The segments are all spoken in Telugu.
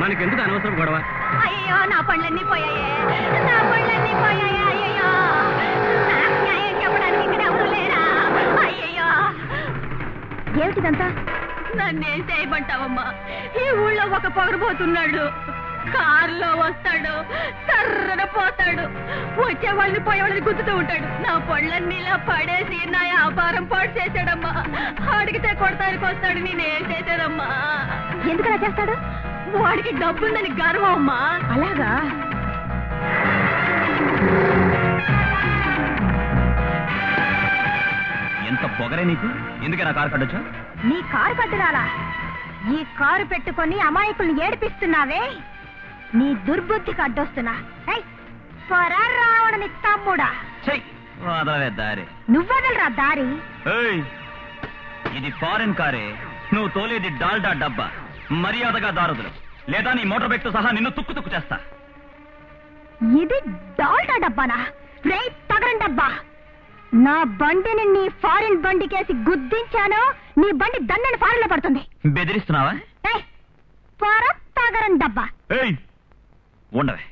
మనకెందుకు అనవసరం గొడవ? అయ్యో నా పళ్ళన్నీ పోయాయే, నా పళ్ళన్నీ పోయాయే. అయ్యో నాకు న్యాయం చెప్పడానికి ఇక్కడ ఎవరు లేరా? అయ్యో ఏమిటిదంతా? నన్నేం చేయమంటావమ్మా? ఈ ఊళ్ళో ఒక పొగరబోతున్నాడు. కారులో వస్తాడు, తర్రన పోతాడు, వచ్చే వాళ్ళని పోయేవాళ్ళని గుద్దుతూ ఉంటాడు. నా పళ్ళన్నీ ఇలా పడేసి నా వ్యాపారం పాడు చేశాడమ్మా. అడిగితే కొడతానికి వస్తాడు. నేనేం చేశానమ్మా? ఎందుకలా చేస్తాడు? వాడికి డబ్బుందని గర్వం అమ్మా. అలాగా? ఎంత పొగరే నీకు? ఎందుకైనా కారు కట్టొచ్చా? నీ కారు కట్టురాలా? ఈ కారు పెట్టుకొని అమాయకుల్ని ఏడిపిస్తున్నావే, నీ దుర్బుద్ధికి అడ్డొస్తున్నా. రావణని తమ్ముడా, దారి నువ్వదలరా దారి. ఇది ఫారెన్ కారే, నువ్వు తోలేది డాల్డా డబ్బా. మర్యాదగా దారుదులు, లేదా నీ మోటార్ బైక్ తో సహా నిన్ను తుక్కు తుక్కు చేస్తా. ఇది డాల్డా డబ్బానా? రే తగరం డబ్బా, నా బండిని నీ ఫారిన్ బండికేసి గుద్దించాను, నీ బండి దన్నని ఫారెన్ లో పడుతుంది. బెదిరిస్తున్నావా? తగరం డబ్బా. ఉండవే.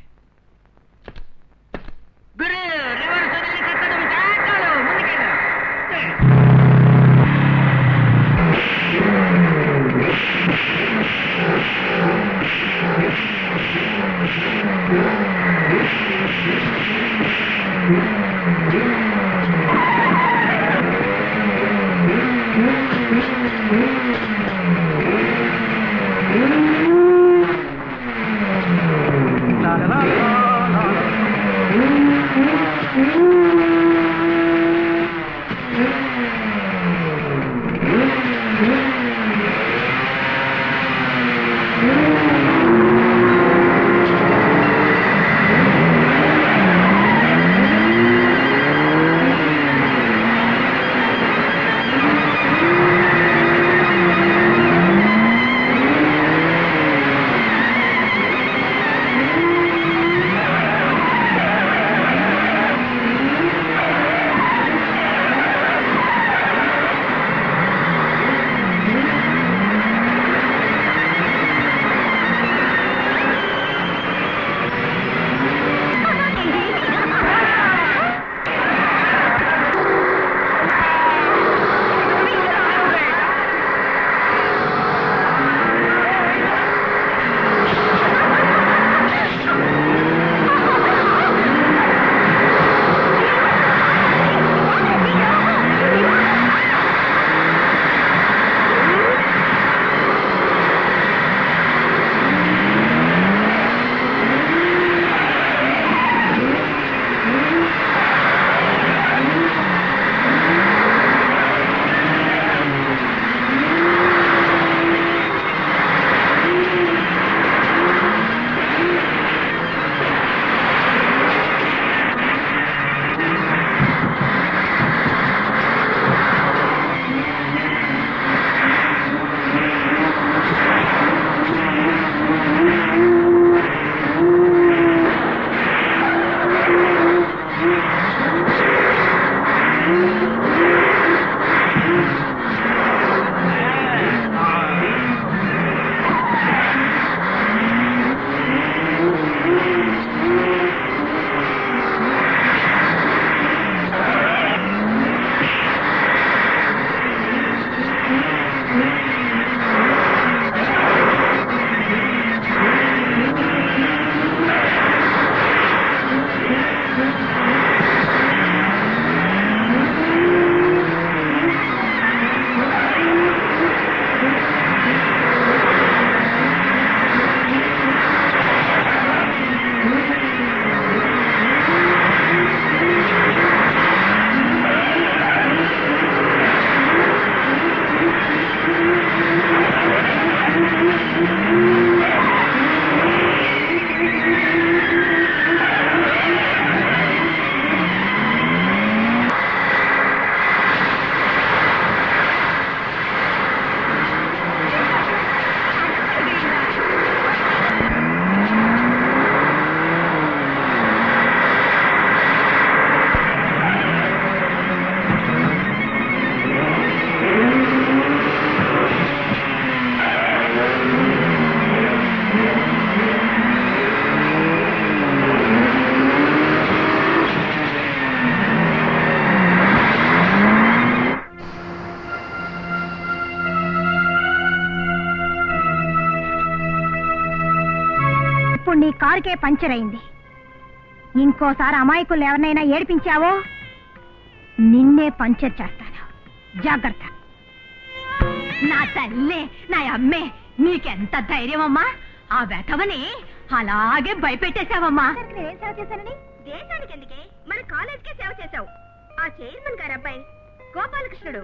ఇప్పుడు నీ కారుకే పంచర్ అయింది. ఇంకోసారి అమాయకులు ఎవరినైనా ఏడిపించావో నిన్నే పంచర్ చేస్తాను. జాగ్రత్త. నా తల్లే, నా అమ్మే, నీకెంత ధైర్యం అమ్మా! ఆ వెధవని అలాగే భయపెట్టేశావమ్మా. ఏం సేవ చేశానని? దేశానికి ఎందుకే, మన కాలేజ్కే సేవ చేశావు. ఆ చైర్మన్ గారు అబ్బాయి గోపాలకృష్ణుడు,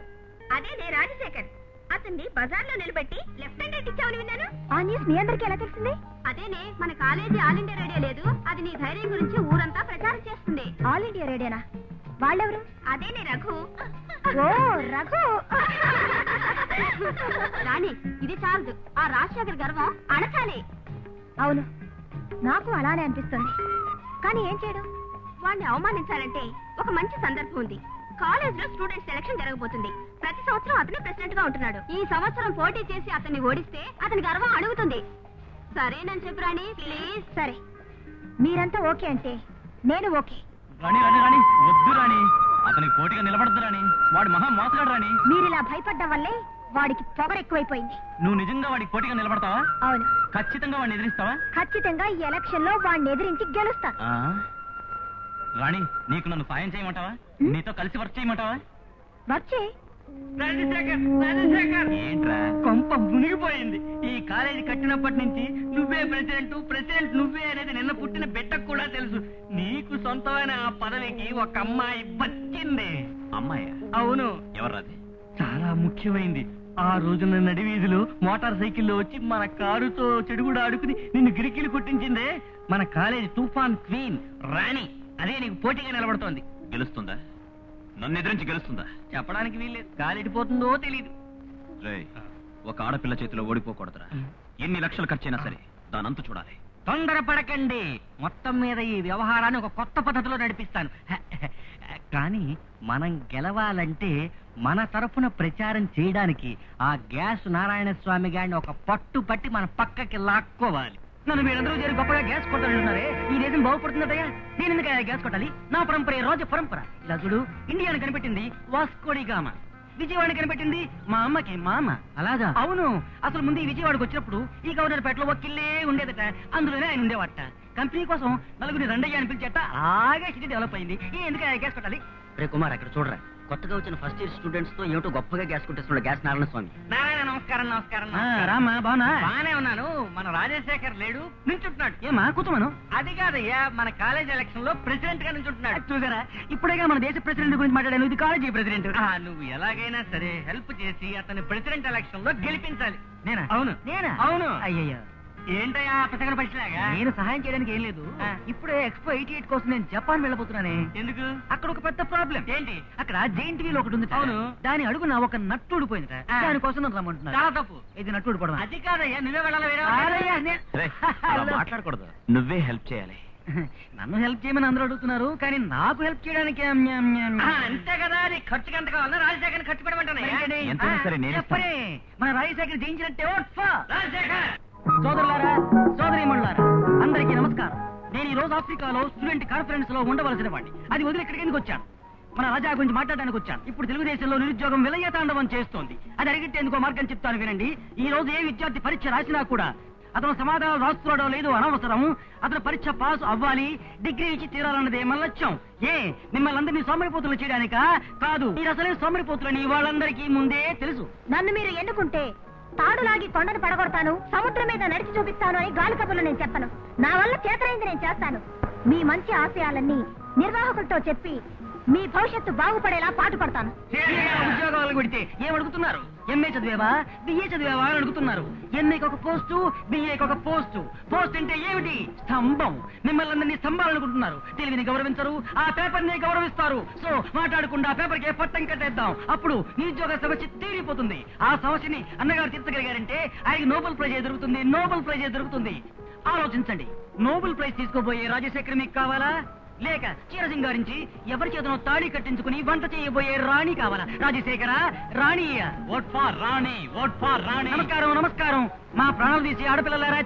అదేనే రాజశేఖర్, అతన్ని బజార్లో నిలబెట్టి లెఫ్ట్ హ్యాండ్ ఇచ్చావని విన్నాను. ఆ న్యూస్ మీ అందరికీ ఎలా తెలిసింది? అదేనే, మన కాలేజీ ఆల్ ఇండియా రేడియో లేదు, అది నీ ధైర్యం గురించి ఊరంతా ప్రచారం చేస్తుంది. ఆల్ ఇండియా రేడియోనా? వాళ్ళెవరు? అదేనే రఘు. ఓ రఘు. రాణి, ఇది చాలదు, ఆ రాజశేఖర్ గర్వం అణచాలి. అవును, నాకు అలానే అనిపిస్తుంది. కానీ ఏం చేయడం? వాడిని అవమానించాలంటే ఒక మంచి సందర్భం ఉంది. కాలేజ్ లో స్టూడెంట్ సెలక్షన్ జరగబోతుంది. ప్రతి సంవత్సరం అతనే ప్రెసిడెంట్ గా ఉంటున్నాడు. ఈ సంవత్సరం పోటీ చేసి అతన్ని ఓడిస్తే అతని గర్వం అడుగుతుంది. సరేనని చెప్పు రాణి, ప్లీజ్. సరే, మీరంతా ఓకే అంటే నేను ఓకే. రాణి రాణి రాణి, వద్దు రాణి, అతనికి పోటీగా నిలబడద్దు రాణి, వాడు మహా మోసగాడు రాణి. మీరిలా భయపడ్డం వల్లే వాడికి పొగరు ఎక్కువైపోయింది. నువ్వు నిజంగా వాడికి పోటీగా నిలబడతావా? అవును. ఖచ్చితంగా వాడిని ఎదిరిస్తావా? ఖచ్చితంగా ఈ ఎలక్షన్ లో వాడిని ఎదిరించి గెలుస్తా. రాణి, నీకు నన్ను సాయం చేయమంటావా? నీతో కలిసి వర్క్ చేయమంటావా? వచ్చే. ఏంట్రా కొంప మునిగిపోయింది. ఈ కాలేజీ కట్టినప్పటి నుంచి నువ్వే ప్రెసిడెంట్ నువ్వే అనేది నిన్న పుట్టిన బిడ్డకు కూడా తెలుసు. నీకు సొంతమైన ఆ పదవికి ఒక అమ్మాయి వచ్చింది. అమ్మాయి? అవును. ఎవరది? చాలా ముఖ్యమైంది. ఆ రోజున నడివీధిలో మోటార్ సైకిల్లో వచ్చి మన కారుతో చెడుగుడు ఆడుకుని నిన్ను గిరికిలు కొట్టించిందే మన కాలేజీ తుఫాన్ క్వీన్ రాణి. అదే నీకు పోటీగా నిలబడుతోంది. గెలుస్తుందా? నన్ను ఎదిరించి గెలుస్తుందా? చెప్పడానికి వీల్లేదు. గాలిడిపోతుందో తెలియదు. ఒక ఆడపిల్ల చేతిలో ఓడిపోకూడదురా. ఎన్ని లక్షలు ఖర్చైనా సరే దానంతు చూడాలి. తొందరపడకండి. మొత్తం మీద ఈ వ్యవహారాన్ని ఒక కొత్త పద్ధతిలో నడిపిస్తాను. కానీ మనం గెలవాలంటే మన తరఫున ప్రచారం చేయడానికి ఆ గ్యాస్ నారాయణ స్వామి గారిని ఒక పట్టు పట్టి మన పక్కకి లాక్కోవాలి. నన్ను మీరందరూ చేరి గొప్పగా గ్యాస్ కొట్టాలంటున్నారే, ఈ దేశం బాగుపడుతుందటయ్యా. నేను ఎందుకు గ్యాస్ కొట్టాలి? నా పరంపర రోజు పరంపర. ఇలా చూడు, ఇండియాను కనిపెట్టింది వాస్కోడి గామ, విజయవాడ కనిపెట్టింది మా అమ్మకి మామ. అలాగా? అవును. అసలు ముందు ఈ విజయవాడకు వచ్చినప్పుడు ఈ గవర్నర్ పేటలో ఒక్కిల్లే ఉండేదట, అందులోనే ఆయన ఉండేవాట. కంపెనీ కోసం నలుగురిని రెండయ్య అని పిలిచేట. అలాగే సిటీ డెవలప్ అయింది. ఎందుకు గ్యాస్ కొట్టాలి? రే కుమార్, అక్కడ చూడరా, కొత్తగా వచ్చిన ఫస్ట్ ఇయర్ స్టూడెంట్స్ తో ఏమిటో గొప్పగా గ్యాస్ కొట్టేస్తున్నాడు గ్యాస్ నారాయణ స్వామి. నారాయణ నమస్కారం. నమస్కారం. రామా, బాగున్నా? బాగానే ఉన్నాను. మన రాజశేఖర్ లేడు, నించుంటున్నాడు. ఏమా కూతుమను? అది కాదయ్యా, మన కాలేజ్ ఎలక్షన్ లో ప్రెసిడెంట్ గా నించుంటున్నాడు. చూసారా, ఇప్పుడేగా మన దేశ ప్రెసిడెంట్ గురించి మాట్లాడాను. ఇది కాలేజీ ప్రెసిడెంట్. నువ్వు ఎలాగైనా సరే హెల్ప్ చేసి అతని ప్రెసిడెంట్ ఎలక్షన్ లో గెలిపించాలి. నేనా? అవును. నేనా? అవును. అయ్యయ్యా, ఏంటయ్యా పచ్చగన పచ్చిలాగా? నేను సహాయం చేయడానికి ఏం లేదు. ఇప్పుడే ఎక్స్పో 88 కోసం నేను జపాన్ వెళ్ళబోతున్నానే. ఎందుకు? అక్కడ ఒక పెద్ద ప్రాబ్లం. ఏంటి? అక్కడ జైంట్ వీల్ ఒకటి ఉంది. అవును. దాని అడుగున ఒక నట్టు ఊడిపోయింది. దానికోసం నన్ను రమ్మంటున్నారు. చాలా తప్పు. ఇది నట్టు ఊడిపోవడం. అది కాదయ్యా, నువ్వే వెళ్ళాలి. మాట్లాడకూడదు, నువ్వే హెల్ప్ చేయాలి. నన్ను హెల్ప్ చేయమని అందరూ అడుగుతున్నారు, కానీ నాకు హెల్ప్ చేయడానికి అంతే కదా. నీ ఖర్చుకి ఎంత కావాలన్నా రాజశేఖర్ ఖర్చు పెట్టమంటాను. మన రాజశేఖర్ జయించినట్టే రాజశేఖర్. సోదరులారా, సోదరీమణులారా, అందరికీ నమస్కారం. నేను ఈ రోజు ఆఫ్రికాలో స్టూడెంట్ కాన్ఫరెన్స్ లో ఉండవలసిన వాడిని. అది వదిలి ఇక్కడికి ఎందుకు వచ్చాను? మన రాజా గురించి మాట్లాడడానికి వచ్చాను. ఇప్పుడు తెలుగుదేశంలో నిరుద్యోగం విలయతాండవం చేస్తోంది. అది అడిగిట్టేందుకో మార్గం చెప్తాను వినండి. ఈ రోజు ఏ విద్యార్థి పరీక్ష రాసినా కూడా అతను సమాధానం రాస్తున్నాడో లేదో అనవసరం. అతను పరీక్ష పాస్ అవ్వాలి, డిగ్రీ ఇచ్చి తీరాలన్నదే మన లక్ష్యం. మిమ్మల్ని అందరినీ సోమరిపోతులు చేయడానికా? కాదు. మీరు అసలే సోమరిపోతులని వాళ్ళందరికీ ముందే తెలుసు. నన్ను మీరు ఎన్నుకుంటే తాడులాగి కొండను పడగొడతాను, సముద్రం మీద నడిచి చూపిస్తాను అని గాలి కబుర్లు నేను చెప్పను. నా వల్ల చేతనైంది నేను చేస్తాను. మీ మంచి ఆశయాలన్నీ నిర్వాహకులతో చెప్పి మీ భవిష్యత్తు బాగుపడేలా పాటు పడతాను. ఉద్యోగాలు కొడితే ఏమడుగుతున్నారు? ఎంఏ చదివేవా, బిఏ చదివేవా అని అడుగుతున్నారు. ఎంఏకి ఒక పోస్టు, బిఏకి ఒక పోస్టు. పోస్ట్ అంటే ఏమిటి? స్తంభం. మిమ్మల్ని అందరినీ స్తంభాలనుకుంటున్నారు. తెలివిని గౌరవించరు, ఆ పేపర్ ని గౌరవిస్తారు. సో మాట్లాడకుండా ఆ పేపర్ కి పట్టం కట్టేద్దాం. అప్పుడు నిరుద్యోగ సమస్య తీరిపోతుంది. ఆ సమస్యని అన్నగారు తీర్చగలిగారంటే ఆయనకి నోబెల్ ప్రైజ్ దొరుకుతుంది. నోబెల్ ప్రైజ్ దొరుకుతుంది. ఆలోచించండి. నోబెల్ ప్రైజ్ తీసుకోబోయే రాజశేఖర్ మీకు కావాలా, లేక చీర సింగారించి ఎవరి చేతనో తాళి కట్టించుకుని వంట చేయబోయే రాణి కావాలా? Rajasekhara, Rani. Vote for Rani, vote for Rani. నమస్కారం, నమస్కారం. మా ప్రాణాలు తీసి ఆడపిల్లలారా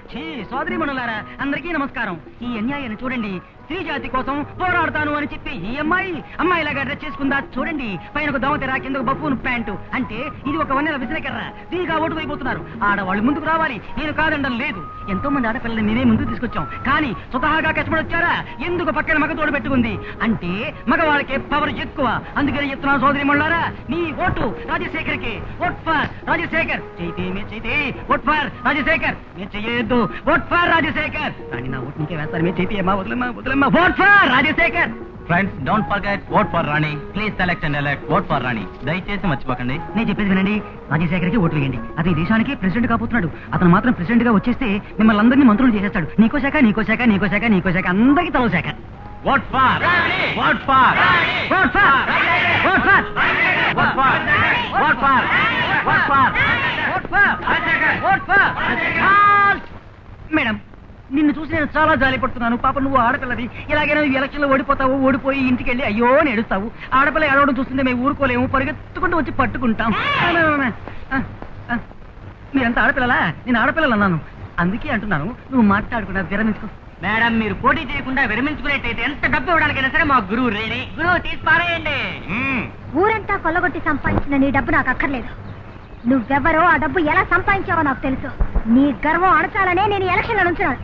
సోదరిమణులారా అందరికీ నమస్కారం. ఈ అన్యాయాన్ని చూడండి. స్త్రీ జాతి కోసం పోరాడతాను అని చెప్పి ఈ అమ్మాయిలాగా డ్రెస్ చేసుకుందా చూడండి. పైన ఒక దోమతెర, కింద ఒక బఫూన్ ప్యాంటు. అంటే ఇది ఒక వన్నెల విసిరికర్ర. దీనిగా ఓటు వైపోతున్నారు. ఆడవాళ్ళు ముందుకు రావాలి, నేను కాదండం లేదు. ఎంతో మంది ఆడపిల్లల్ని నేనే ముందుకు తీసుకొచ్చాం. కానీ స్వతహాగా కష్టపడి వచ్చారా? ఎందుకు పక్కన మగ తోడు పెట్టుకుంది అంటే మగవాళ్ళకే పవర్ ఎక్కువ. అందుకని చెప్తున్నాను సోదరిమణులారా, నీ ఓటు రాజశేఖర్కి. Vote for Rajasekhar. చేతి ఓట్ ఫర్ రాజశేఖర్. మీరు చెయ్యొద్దు. Vote for Rajasekhar. కానీ నా ఓటు నీకే వేస్తారు. మీరు చేతి వదిలమ్మా. Vote for Rajasekhar. Friends, don't forget vote for Rani. Please select and elect. Vote for Rani. దయచేసి మర్చిపోకండి. నేను చెప్పేది వినండి. రాజశేఖర్కి ఓటు వేయండి. అతని దేశానికి ప్రెసిడెంట్ కాబోతున్నాడు. అతను మాత్రం ప్రెసిడెంట్ గా వచ్చేస్తే మిమ్మల్ని అందరినీ మంత్రులు చేసేస్తాడు. నీకో శాఖ అందరికీ తలో శాఖ. Vote for vote for vote for vote for vote for vote for vote for vote for vote for. Madam, నిన్ను చూసి నేను చాలా జాలి పడుతున్నాను. పాప, నువ్వు ఆడపిల్లది. ఇలాగైనా ఎలక్షన్ లో ఓడిపోతావు. ఓడిపోయి ఇంటికి వెళ్ళి అయ్యో అని ఏడుస్తావు. ఆడపిల్ల ఏడవడం చూస్తుంటే మేము ఊరుకోలేము. పరిగెత్తుకుంటూ వచ్చి పట్టుకుంటాం. మీరంతా ఆడపిల్లలా? నేను ఆడపిల్లలు అన్నాను. అందుకే అంటున్నాను, నువ్వు మాట్లాడుకున్నా విరమించుకో. మేడం, మీరు పోటీ చేయకుండా విరమించుకునేట్టయితే ఎంత డబ్బు ఇవ్వడానికైనా సరే మా గురువు రెడీ. గురువు తీసి పారేయండి. ఊరంతా కొల్లగొట్టి సంపాదించిన నీ డబ్బు నాకు అక్కర్లేదు. నువ్వెవరో, ఆ డబ్బు ఎలా సంపాదించావో నాకు తెలుసు. నీ గర్వం అడచాలనే నేను ఎలక్షన్ లో నుంచున్నాను.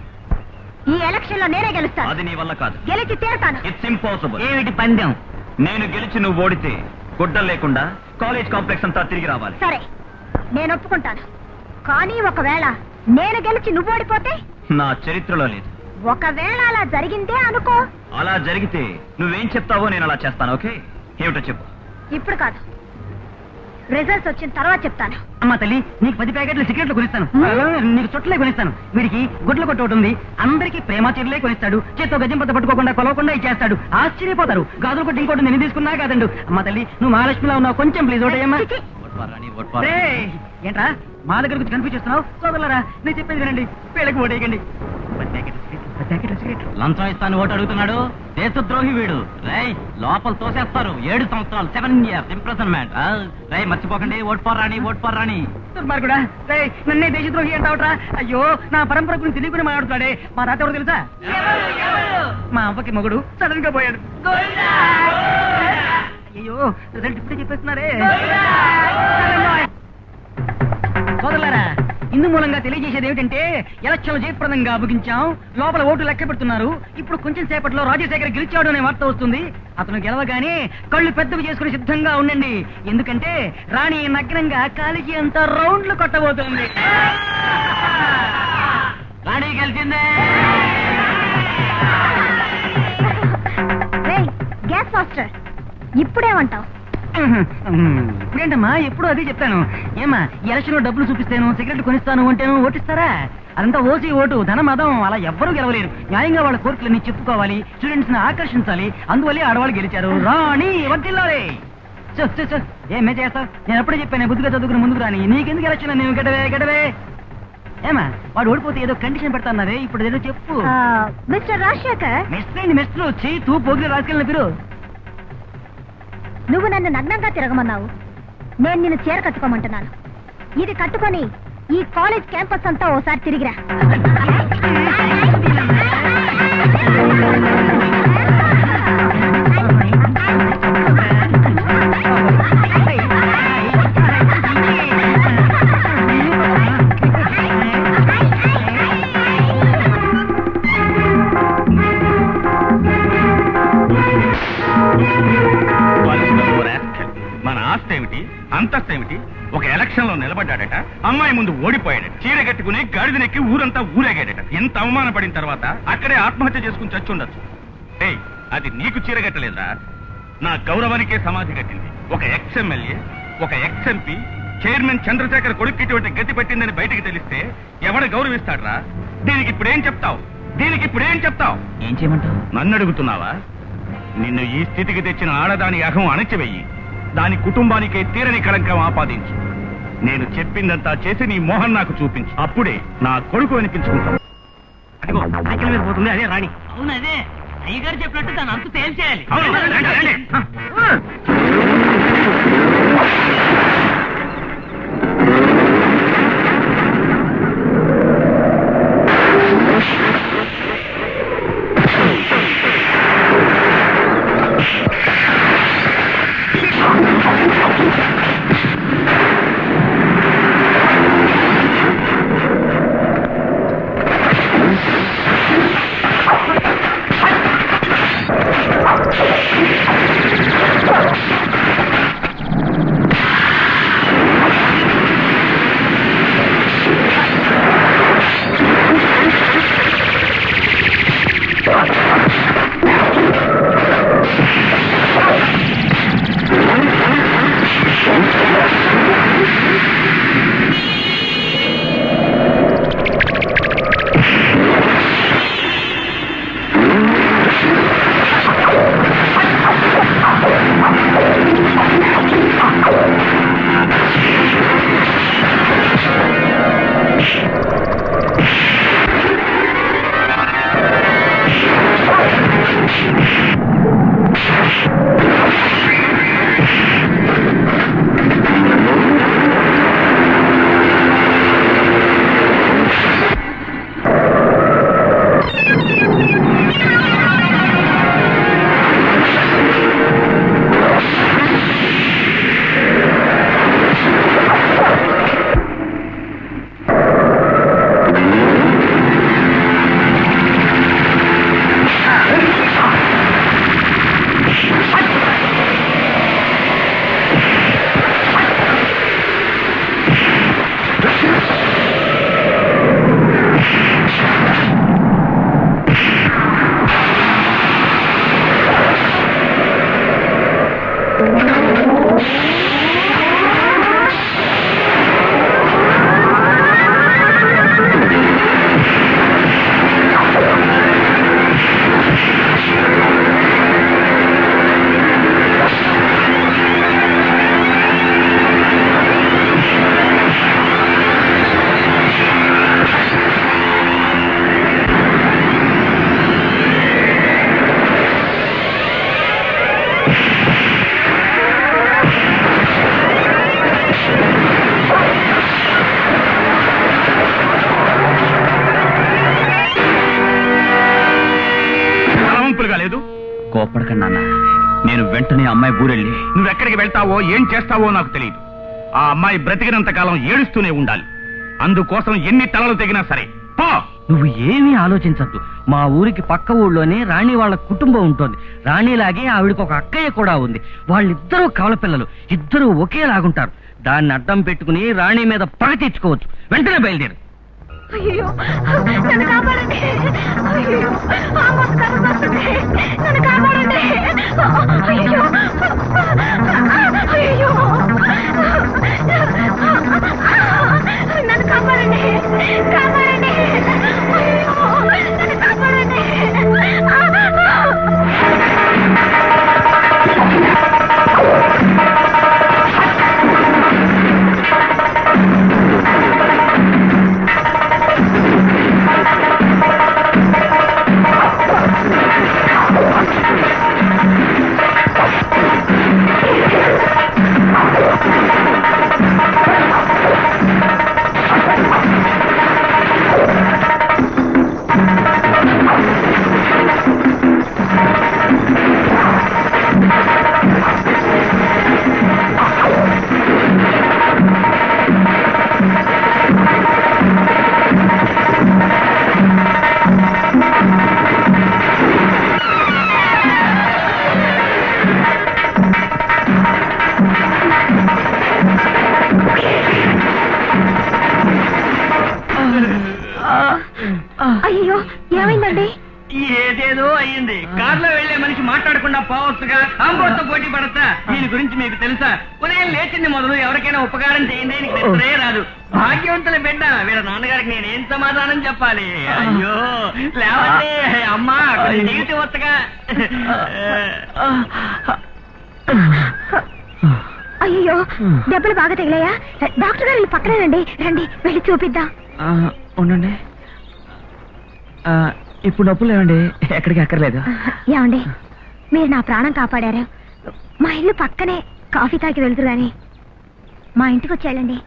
ఈ ఎలక్షన్ లో నేనే గెలుస్తాను. అది నీ వల్ల కాదు. గెలిచి తీరుతాను. It's impossible. ఏమిటి పందెం? నేను గెలిచి నువ్వు ఓడితే గుడ్డలు లేకుండా కాలేజ్ కాంప్లెక్స్ అంతా తిరిగి రావాలి. సరే, నేను ఒప్పుకుంటాను. కానీ ఒకవేళ నేను గెలిచి నువ్వు ఓడిపోతే? నా చరిత్రలో లేదు. ఒకవేళ అలా జరిగిందే అనుకో. అలా జరిగితే నువ్వేం చెప్తావో నేను అలా చేస్తాను. ఓకే, ఏమిటో చెప్పు. ఇప్పుడు కాదు, రిజల్ట్స్ వచ్చిన తర్వాత చెప్తాను. అమ్మా తల్లి, నీకు 10 ప్యాకెట్లు సిగరెట్లు కొనిస్తాను. నీకు చుట్టలే కొనిస్తాను. వీడికి గుడ్ల కొట్టు ఒకటి ఉంది. అందరికీ ప్రేమ చీరలే కొనిస్తాడు. చేత్తో గజం పత్త పట్టుకోకుండా కొలవకుండా ఇచ్చేస్తాడు. ఆశ్చర్యపోతారు. గాజులు కొట్టి ఇంకోటి నేను తీసుకున్నా కాదండు. అమ్మా తల్లి, నువ్వు మహాలక్ష్మిలా ఉన్నావు. కొంచెం ప్లీజ్ ఓటేయమ్మా. ఏంట్రా మా దగ్గర గురించి కనిపించేస్తున్నావు? సోదరులారా, నేను చెప్పేది వినండి. వీళ్ళకి ఓటేయకండి. 10 ప్యాకెట్లు సిగరెట్లు. లంచం ఇస్తాను ఓటు అడుగుతున్నాడు. దేశద్రోహి వీడు. రై, లోపల తోసేస్తారు. 7 సంవత్సరాలు 7 years ఇంప్రెసన్మెంట్. రై, మర్చిపోకండి. Vote for Rani. Vote for Rani. దుర్మార్గుడా, నన్నే దేశద్రోహి అంటావుట్రా? అయ్యో, నా పరంపర గురించి తెలియకుండా మాట్లాడుతున్నాడే. మా తాత ఎవరు తెలుసా? మా అవ్వకి మొగుడు సడన్ గా పోయాడు. అయ్యో, రిజల్ట్ ఇప్పుడే చెప్పేస్తున్నారే. సోదరులారా, ఇందు మూలంగా తెలియజేసేది ఏమిటంటే ఎలక్షన్లు జయప్రదంగా ముగించాం. లోపల ఓటు లెక్క పెడుతున్నారు. ఇప్పుడు కొంచెం సేపట్లో రాజశేఖర్ గెలిచాడు అనే వార్త వస్తుంది. అతను గెలవగానే కళ్ళు పెద్దవి చేసుకుని సిద్ధంగా ఉండండి. ఎందుకంటే రాణి నగ్నంగా కాలికి అంత రౌండ్లు కొట్టబోతుంది. రాణి గెలిచిందే. Gas master, ఇప్పుడేమంటావు? ఇప్పుడేంటమ్మా, ఎప్పుడు అదే చెప్తాను. ఏమా, ఎలక్షన్ లో డబ్బులు చూపిస్తాను, సిగరెట్ కొనిస్తాను అంటేను ఓటిస్తారా? అదంతా ఓసీ ఓటు, ధనం మదం. అలా ఎవ్వరూ గెలవలేరు. న్యాయంగా వాళ్ళ కోరికలన్నీ చెప్పుకోవాలి, స్టూడెంట్స్ ని ఆకర్షించాలి. అందువల్లే ఆడవాళ్ళు గెలిచారు. రాణి వర్తిల్లాలి. ఏమే చేస్తావు? నేను ఎప్పుడే చెప్పాను, బుద్ధిగా చదువుకుని ముందుకు రాని. నీకెందుకు ఎలక్షన్? నేను గడవే. ఏమా, వాడు ఓడిపోతే ఏదో కండిషన్ పెడతాన్నదే. ఇప్పుడు ఏదో చెప్పు. మిస్టర్ రాజశేఖర్. మిస్టర్ వచ్చి తూ పోగిన రాజకీయాలను పిరు. నువ్వు నన్ను నగ్నంగా తిరగమన్నావు. నేను నిన్ను చీర కట్టుకోమంటున్నాను. ఇది కట్టుకొని ఈ కాలేజ్ క్యాంపస్ అంతా ఓసారి తిరిగిరా. మన ఆస్తి ఏమిటి, అంతస్తు ఏమిటి? ఒక ఎలక్షన్ లో నిలబడ్డాడట, అమ్మాయి ముందు ఓడిపోయాడట, చీర కట్టుకుని గాడిదనెక్కి ఊరంతా ఊరేగాడట. ఎంత అవమానపడిన తర్వాత అక్కడే ఆత్మహత్య చేసుకుని చచ్చుండొచ్చు. ఏయ్, అది నీకు చీర కట్టలేదురా, నా గౌరవానికే సమాధి కట్టింది. ఒక ఎక్స్ ఎమ్మెల్యే, ఒక ఎక్స్ ఎంపీ, చైర్మన్ చంద్రశేఖర్ కొడుకు ఇటువంటి గతి పెట్టిందని బయటికి తెలిస్తే ఎవడ గౌరవిస్తాడ్రా? దీనికి ఇప్పుడేం చెప్తావు? ఏం చేయమంటావు? నన్ను అడుగుతున్నావా? నిన్ను ఈ స్థితికి తెచ్చిన ఆడదాని అహం అణచివేయి. దాని కుటుంబానికే తీరని కళంకం ఆపాదించు. నేను చెప్పిందంతా చేసి నీ మోహన్ నాకు చూపించు. అప్పుడే నా కొడుకు అనిపించుకుంటావు. అదిగో సైకిల్ మీద పోతుంది, అదే రాణి. అవును, అదే అయ్యగారు చెప్పినట్టు దాని అంత తేల్చేయాలి. కోప్పడకండి నాన్న. నేను వెంటనే అమ్మాయి ఊరెళ్ళి నువ్వెక్కడికి వెళ్తావో ఏం చేస్తావో నాకు తెలియదు. ఆ అమ్మాయి బ్రతికినంత కాలం ఏడుస్తూనే ఉండాలి. అందుకోసం ఎన్ని తలలు తెగినా సరే పో. నువ్వు ఏమీ ఆలోచించద్దు. మా ఊరికి పక్క ఊళ్ళోనే రాణి వాళ్ళ కుటుంబం ఉంటుంది. రాణిలాగే ఆవిడకి ఒక అక్కయ్య కూడా ఉంది. వాళ్ళిద్దరూ కవల పిల్లలు, ఇద్దరూ ఒకేలాగుంటారు. దాన్ని అడ్డం పెట్టుకుని రాణి మీద పగ తెచ్చుకోవచ్చు. వెంటనే బయలుదేరు. అయ్యో నన్ను కాపాడండి. అయ్యో నన్ను కాపాడండి. అయ్యో అయ్యో నన్ను కాపాడండి. కాపాడండి. అయ్యో నన్ను కాపాడండి. అయ్యో ఏమైందండి? ఏదేదో అయ్యింది. కార్లో వెళ్లే మనిషి మాట్లాడకుండా పోవచ్చుగా. ఆంబోతో పోటీ పడతా. దీని గురించి మీకు తెలుసా? ఉదయం లేచింది మొదలు ఎవరికైనా ఉపకారం చేయండి, నీకు నిద్రే రాదు. భాగ్యవంతుల బిడ్డ వీళ్ళ నాన్నగారికి నేనేం సమాధానం చెప్పాలి? అయ్యో లేవండి అమ్మా, నీటి వత్తగా. అయ్యో దెబ్బలు బాగా తగిలాయా? డాక్టర్ గారు పక్కనేనండి, రండి వెళ్ళి చూపిద్దాం. ఉండండి, ఇప్పుడు నొప్పులు లేవండి, ఎక్కడికి అక్కర్లేదు. ఏమండి మీరు నా ప్రాణం కాపాడారు. మా ఇల్లు పక్కనే, కాఫీ తాగి వెళ్తురు గాని మా ఇంటికి వచ్చేళ్ళండి.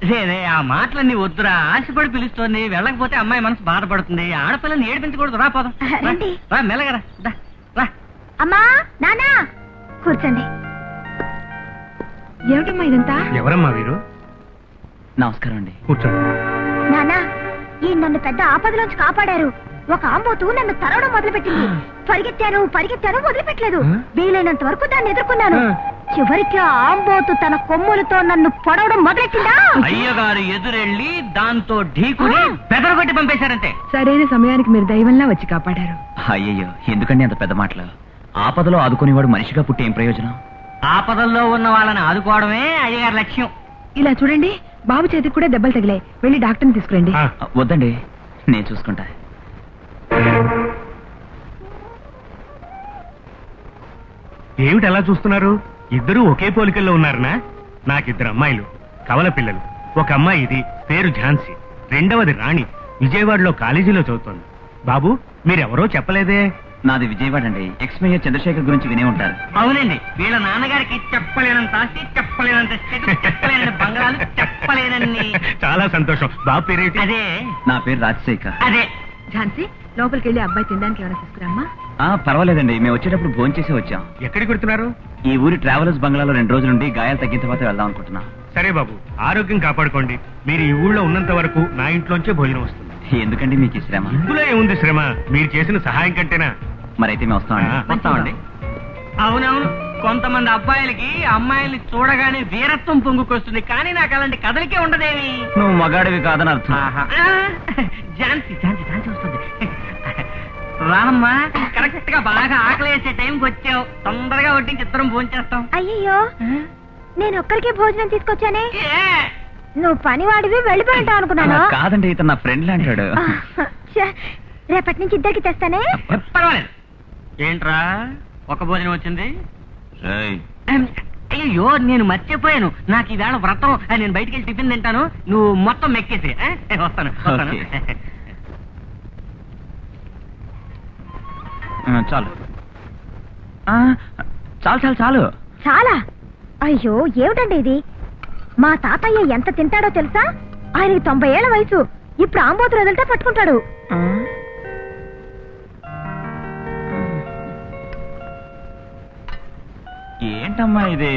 రే ఆ మాటలన్నీ వద్దురా. ఆశపడి పిలుస్తోంది, వెళ్ళకపోతే అమ్మాయి మనసు బాధపడుతుంది. ఆడపిల్లని ఏడిపించకూడదు. రా పోదాం. రండి. రా మెల్లగరా. రా. అమ్మా నానా కూర్చోండి. ఏమిటమ్మా ఇదంతా? ఎవరమ్మా వీరు? నమస్కారం అండి. కూర్చోండి. నానా ఈ నన్ను పెద్ద ఆపదలోంచి కాపాడారు. ఒక ఆంబోతు నన్ను తరవడం మొదలుపెట్టింది. పరిగెత్తాను వదిలిపెట్టలేదు. వీలైనంత వరకు దాన్ని ఎదుర్కొన్నాను. చివరికి ఆ ఆంబోతు తన కొమ్ములతో నన్ను పొడవడం మొదలెట్టిందా. అయ్యగారు ఎదురెళ్ళి దాంతో ఢీకుని పెదరగొట్టి పంపేశారంతే. సరైన సమయానికి మీరు దైవంలా వచ్చి కాపాడారు. అయ్యయ్యో, ఎందుకండి అంత పెద్ద మాటలు? ఆపదలో ఆదుకునేవాడు మనిషిగా పుట్టి ఏం ప్రయోజనం? ఆపదల్లో ఉన్న వాళ్ళని ఆదుకోవడమే అయ్యగారి లక్ష్యం. ఇలా చూడండి, బాబు చేతికి కూడా దెబ్బలు తగిలాయి. వెళ్ళి డాక్టర్ని తీసుకురండి. వద్దండి, నేను చూసుకుంటా. ఏమిటి అలా చూస్తున్నారు? ఇద్దరూ ఒకే పోలికల్లో ఉన్నారనా? నాకిద్దరు అమ్మాయిలు, కవల పిల్లలు. ఒక అమ్మాయి ఇది, పేరు ఝాన్సీ. రెండవది రాణి, విజయవాడలో కాలేజీలో చదువుతోంది. బాబు, మీరెవరో చెప్పలేదే. నాది విజయవాడ అండి. ఎక్స్-మేయర్ చంద్రశేఖర్ గురించి వినే ఉంటారు. అవునండి, వీళ్ళ నాన్నగారికి చెప్పలేనంత ఆస్తి, చెప్పలేనంత చెడు, చెప్పలేని బంగాళాలు, చెప్పలేనన్ని. చాలా సంతోషం. బాబు పేరేంటి? అదే నా పేరు రాజశేఖర్. అదే. ఝాన్సీ, లోపలికి వెళ్ళి అబ్బాయి తినడానికి ఏమైనా తీసుకురామ్మా. పర్వాలేదండి, మేము వచ్చేటప్పుడు భోంచేసి వచ్చాం. ఎక్కడికి వెళ్తున్నారు? ఈ ఊరి ట్రావెలర్స్ బంగ్లాలో 2 రోజుల నుండి గాయాలు తగ్గిన తర్వాత వెళ్దాం అనుకుంటున్నాం. సరే బాబు, ఆరోగ్యం కాపాడుకోండి. మీరు ఈ ఊళ్ళో ఉన్నంత వరకు నా ఇంట్లోంచే భోజనం వస్తుంది. ఎందుకండి మీకు ఈ శ్రమ? ఇందులో ఏముంది శ్రమ? మీరు చేసిన సహాయం కంటేనా? మరైతే మేము వస్తామండి. వస్తామండి. అవునవును, కొంతమంది అబ్బాయిలకి అమ్మాయిల్ని చూడగానే వీరత్వం పొంగుకొస్తుంది, కానీ నాకు అలాంటి కథలకే ఉండదేమి. నువ్వు మగాడివి కాదని అర్థం. ఝాన్సీ వస్తుంది. రామ్మా, కరెక్ట్ గా బాగా ఆకలి వేసే టైంకి వచ్చావు. తొందరగా వడ్డించి ఇద్దరం భోంచేస్తాం. అయ్యయ్యో, నేను ఒక్కరికే భోజనం తీసుకొచ్చానే. ఏ? నువ్వు పనివాడివి వెళ్ళిపోయింటావు అనుకున్నాను. కాదండి, ఇతను నా ఫ్రెండ్ అంటాడు. రేపటి నుంచి ఇద్దరికి తెస్తానే. పర్వాలేదు. ఏంట్రా ఒక భోజనం వచ్చింది? అయ్యో, నేను మర్చిపోయాను. నాకు ఈవేళ వ్రతం. నేను బయటికి వెళ్ళి టిఫిన్ తింటాను, నువ్వు మొత్తం మెక్కేసి. వస్తాను. చాలు చాలు చాలు చాలు. చాలా? అయ్యో, ఏమిటండి ఇది? మా తాతయ్య ఎంత తింటాడో తెలుసా? ఆయనకి 90 ఏళ్ల వయసు. ఇప్పుడు ఆంబోతులు వదిలితే పట్టుకుంటాడు. ఏంటమ్మా ఇది?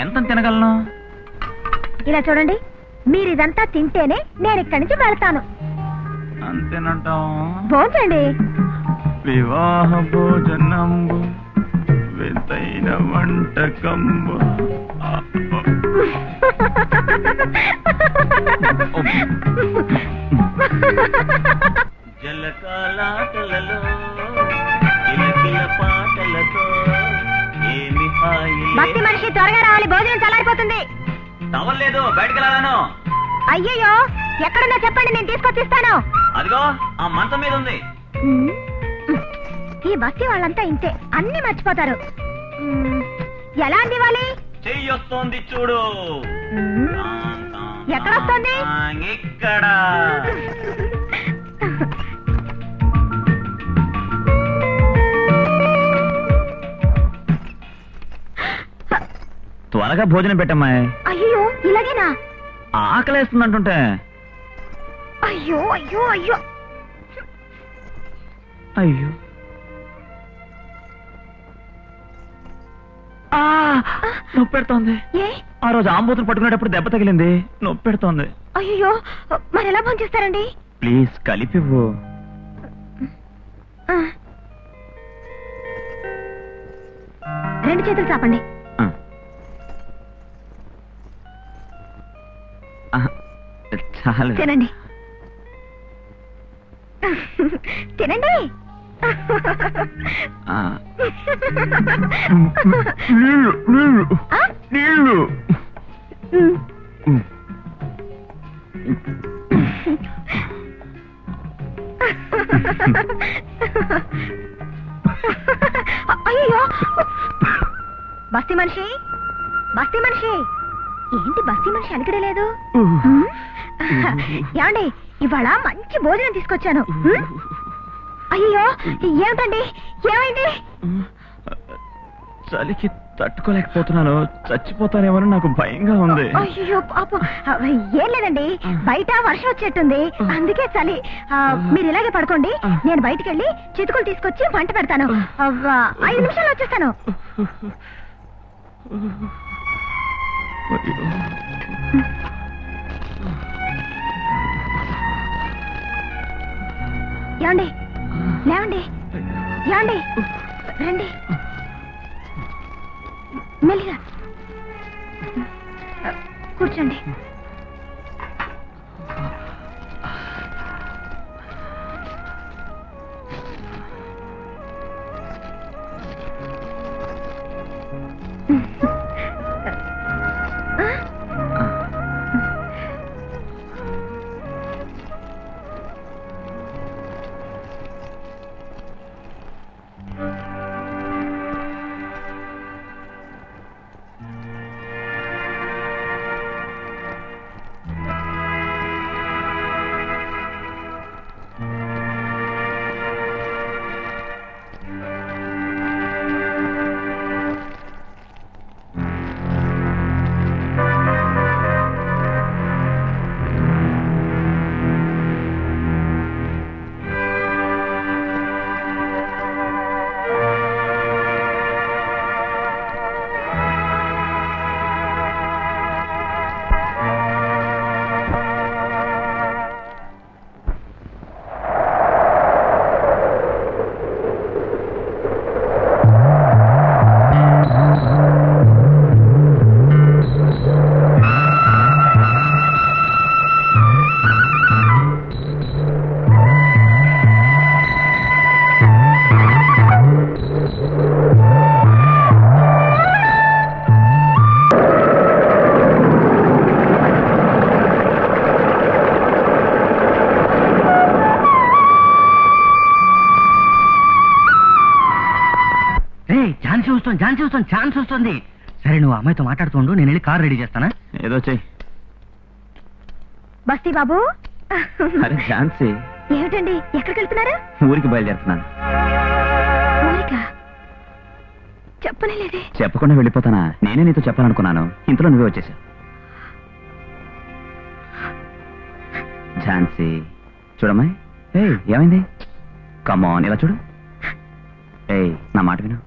ఎంత తినగలను? ఇలా చూడండి, మీరు ఇదంతా తింటేనే నేను ఇక్కడి నుంచి వెళ్తాను. అంతేనంటాం. భోంచండి. వివాహ భోజనంబు వింతైన వంటకంబు. జలకాలాటలలో కిలకిల పాటలతో ఏమి హాయి. భక్తి మనిషి, త్వరగా రావాలి, భోజనం చల్లారిపోతుంది. తవ్వలేదు, బయటకు వెళ్ళాను. అయ్యయ్యో, ఎక్కడున్నా చెప్పండి, నేను తీసుకొచ్చిస్తాను. అదిగో ఆ మంచం మీద ఉంది. ఈ బస్తీ వాళ్ళంతా ఇంతే, అన్ని మర్చిపోతారు. ఎలా అందివ్వాలి? చెయ్యొస్తోంది చూడు. ఎక్కడొస్తుంది? ఇక్కడ. త్వరగా భోజనం పెట్టమ్మాయి. అయ్యో, ఇలాగేనా? ఆకలేస్తుందంటుంటే. అయ్యో అయ్యో అయ్యో అయ్యో, నొప్పి పెడుతోంది. ఏ? ఆ రోజు ఆంబోతులు పట్టుకునేటప్పుడు దెబ్బ తగిలింది, నొప్పి పెడుతోంది. అయ్యో, మరి ఎలా భోంచేస్తారండి? ప్లీజ్ కలిపివ్వు. రెండు చేతులు చాపండి. చాలు. తినండి తినండి. నీళ్ళు నీళ్ళు నీళ్ళు. అయ్యో, బస్తీ మనిషి, బస్తీ మనిషి, ఏంటి బస్తీ మనిషి అలిగడే లేదు? ఏమండి, ఇవాళ మంచి భోజనం తీసుకొచ్చాను. అయ్యో, ఏమిటండి, ఏమైంది? చలికి తట్టుకోలేకపోతున్నాను, చచ్చిపోతానేమో నాకు భయంగా ఉంది. అయ్యో పాపం, ఏం లేదండి, బయట వర్షం వచ్చేట్టుంది, అందుకే చలి. మీరు ఇలాగే పడుకోండి, నేను బయటికి వెళ్ళి చితుకులు తీసుకొచ్చి మంట పెడతాను. 5 నిమిషాలు వచ్చేస్తాను. ఏమండి లేవండి, ఏమండి రండి, మెల్లిగా కూర్చోండి. ఛాన్స్ వస్తుంది. సరే నువ్వు అమ్మాయితో మాట్లాడుతుండు, నేను వెళ్ళి కార్ రెడీ చేస్తానా? ఏదో చెయ్యి. బస్తీ బాబు. అరే ఝాన్సీ, ఏమిటండి ఎక్కడికి వెళ్తున్నారు? ఊరికి బయలుదేరుతున్నాను. ఊరికా? చెప్పనేలేదే. చెప్పకుండా వెళ్ళిపోతానా? నేనే నీతో చెప్పాలనుకున్నాను, ఇంతలో నువ్వే వచ్చేసావు. ఝాన్సీ చూడమ్మాయి. ఏమైంది? కమాన్ ఇలా చూడు. నా మాట విను,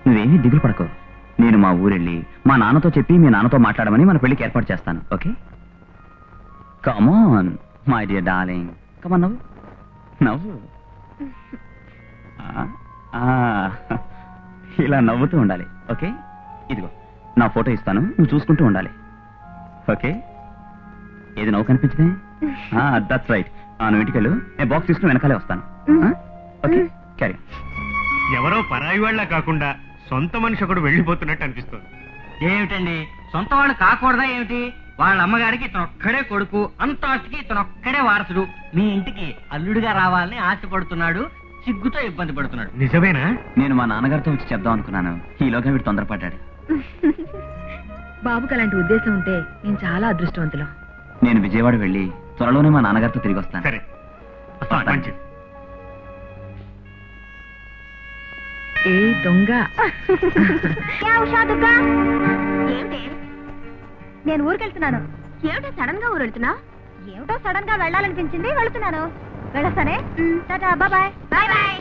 నువ్వేమీ దిగులు పడకు. నేను మా ఊరెళ్ళి మా నాన్నతో చెప్పి మీ నాన్నతో మాట్లాడమని మన పెళ్లికి ఏర్పాటు చేస్తాను. Okay? Come on my dear darling, come on నవ్వు నవ్వు. ఇలా నవ్వుతూ ఉండాలి. ఓకే? ఇదిగో నా ఫోటో ఇస్తాను, నువ్వు చూసుకుంటూ ఉండాలి. ఓకే? ఏది నవ్వు కనిపించింది? That's right. నువ్వు ఇంటికి వెళ్ళు, నేను బాక్స్ తీసుకుని వెనకాలే వస్తాను. Okay, carry. ఎవరో పరాయి వాళ్ళ కాకుండా సొంత మనిషి ఒకడు వెళ్ళిపోతున్నట్టు అనిపిస్తుంది. ఏమిటండి, సొంత వాళ్ళు కాకూడదా ఏమిటి? వాళ్ళ అమ్మగారికి ఇతనొక్కడే కొడుకు, అంత ఆస్తికి ఇతనొక్కడే వారసుడు. మీ ఇంటికి అల్లుడిగా రావాలని ఆశపడుతున్నాడు, సిగ్గుతో ఇబ్బంది పడుతున్నాడు. నిజమేనా? నేను మా నాన్నగారితో వచ్చి చెప్దాం అనుకున్నాను, ఈలోగా వీడు తొందరపడ్డాడు. బాబుకి అలాంటి ఉద్దేశం ఉంటే నేను చాలా అదృష్టవంతులు. నేను విజయవాడ వెళ్ళి త్వరలోనే మా నాన్నగారితో తిరిగి వస్తాను. సరే, మంచిది. ఏ దొంగ! ఏమిటి? నేను ఊరికెళ్తున్నాను. ఏమిటో సడన్ గా ఊరు వెళ్తున్నా? ఏమిటో సడన్ గా వెళ్ళాలనిపించింది, వెళుతున్నాను. వెళ్ళొస్తానే. టాటా, బాయ్ బాయ్. Bye bye.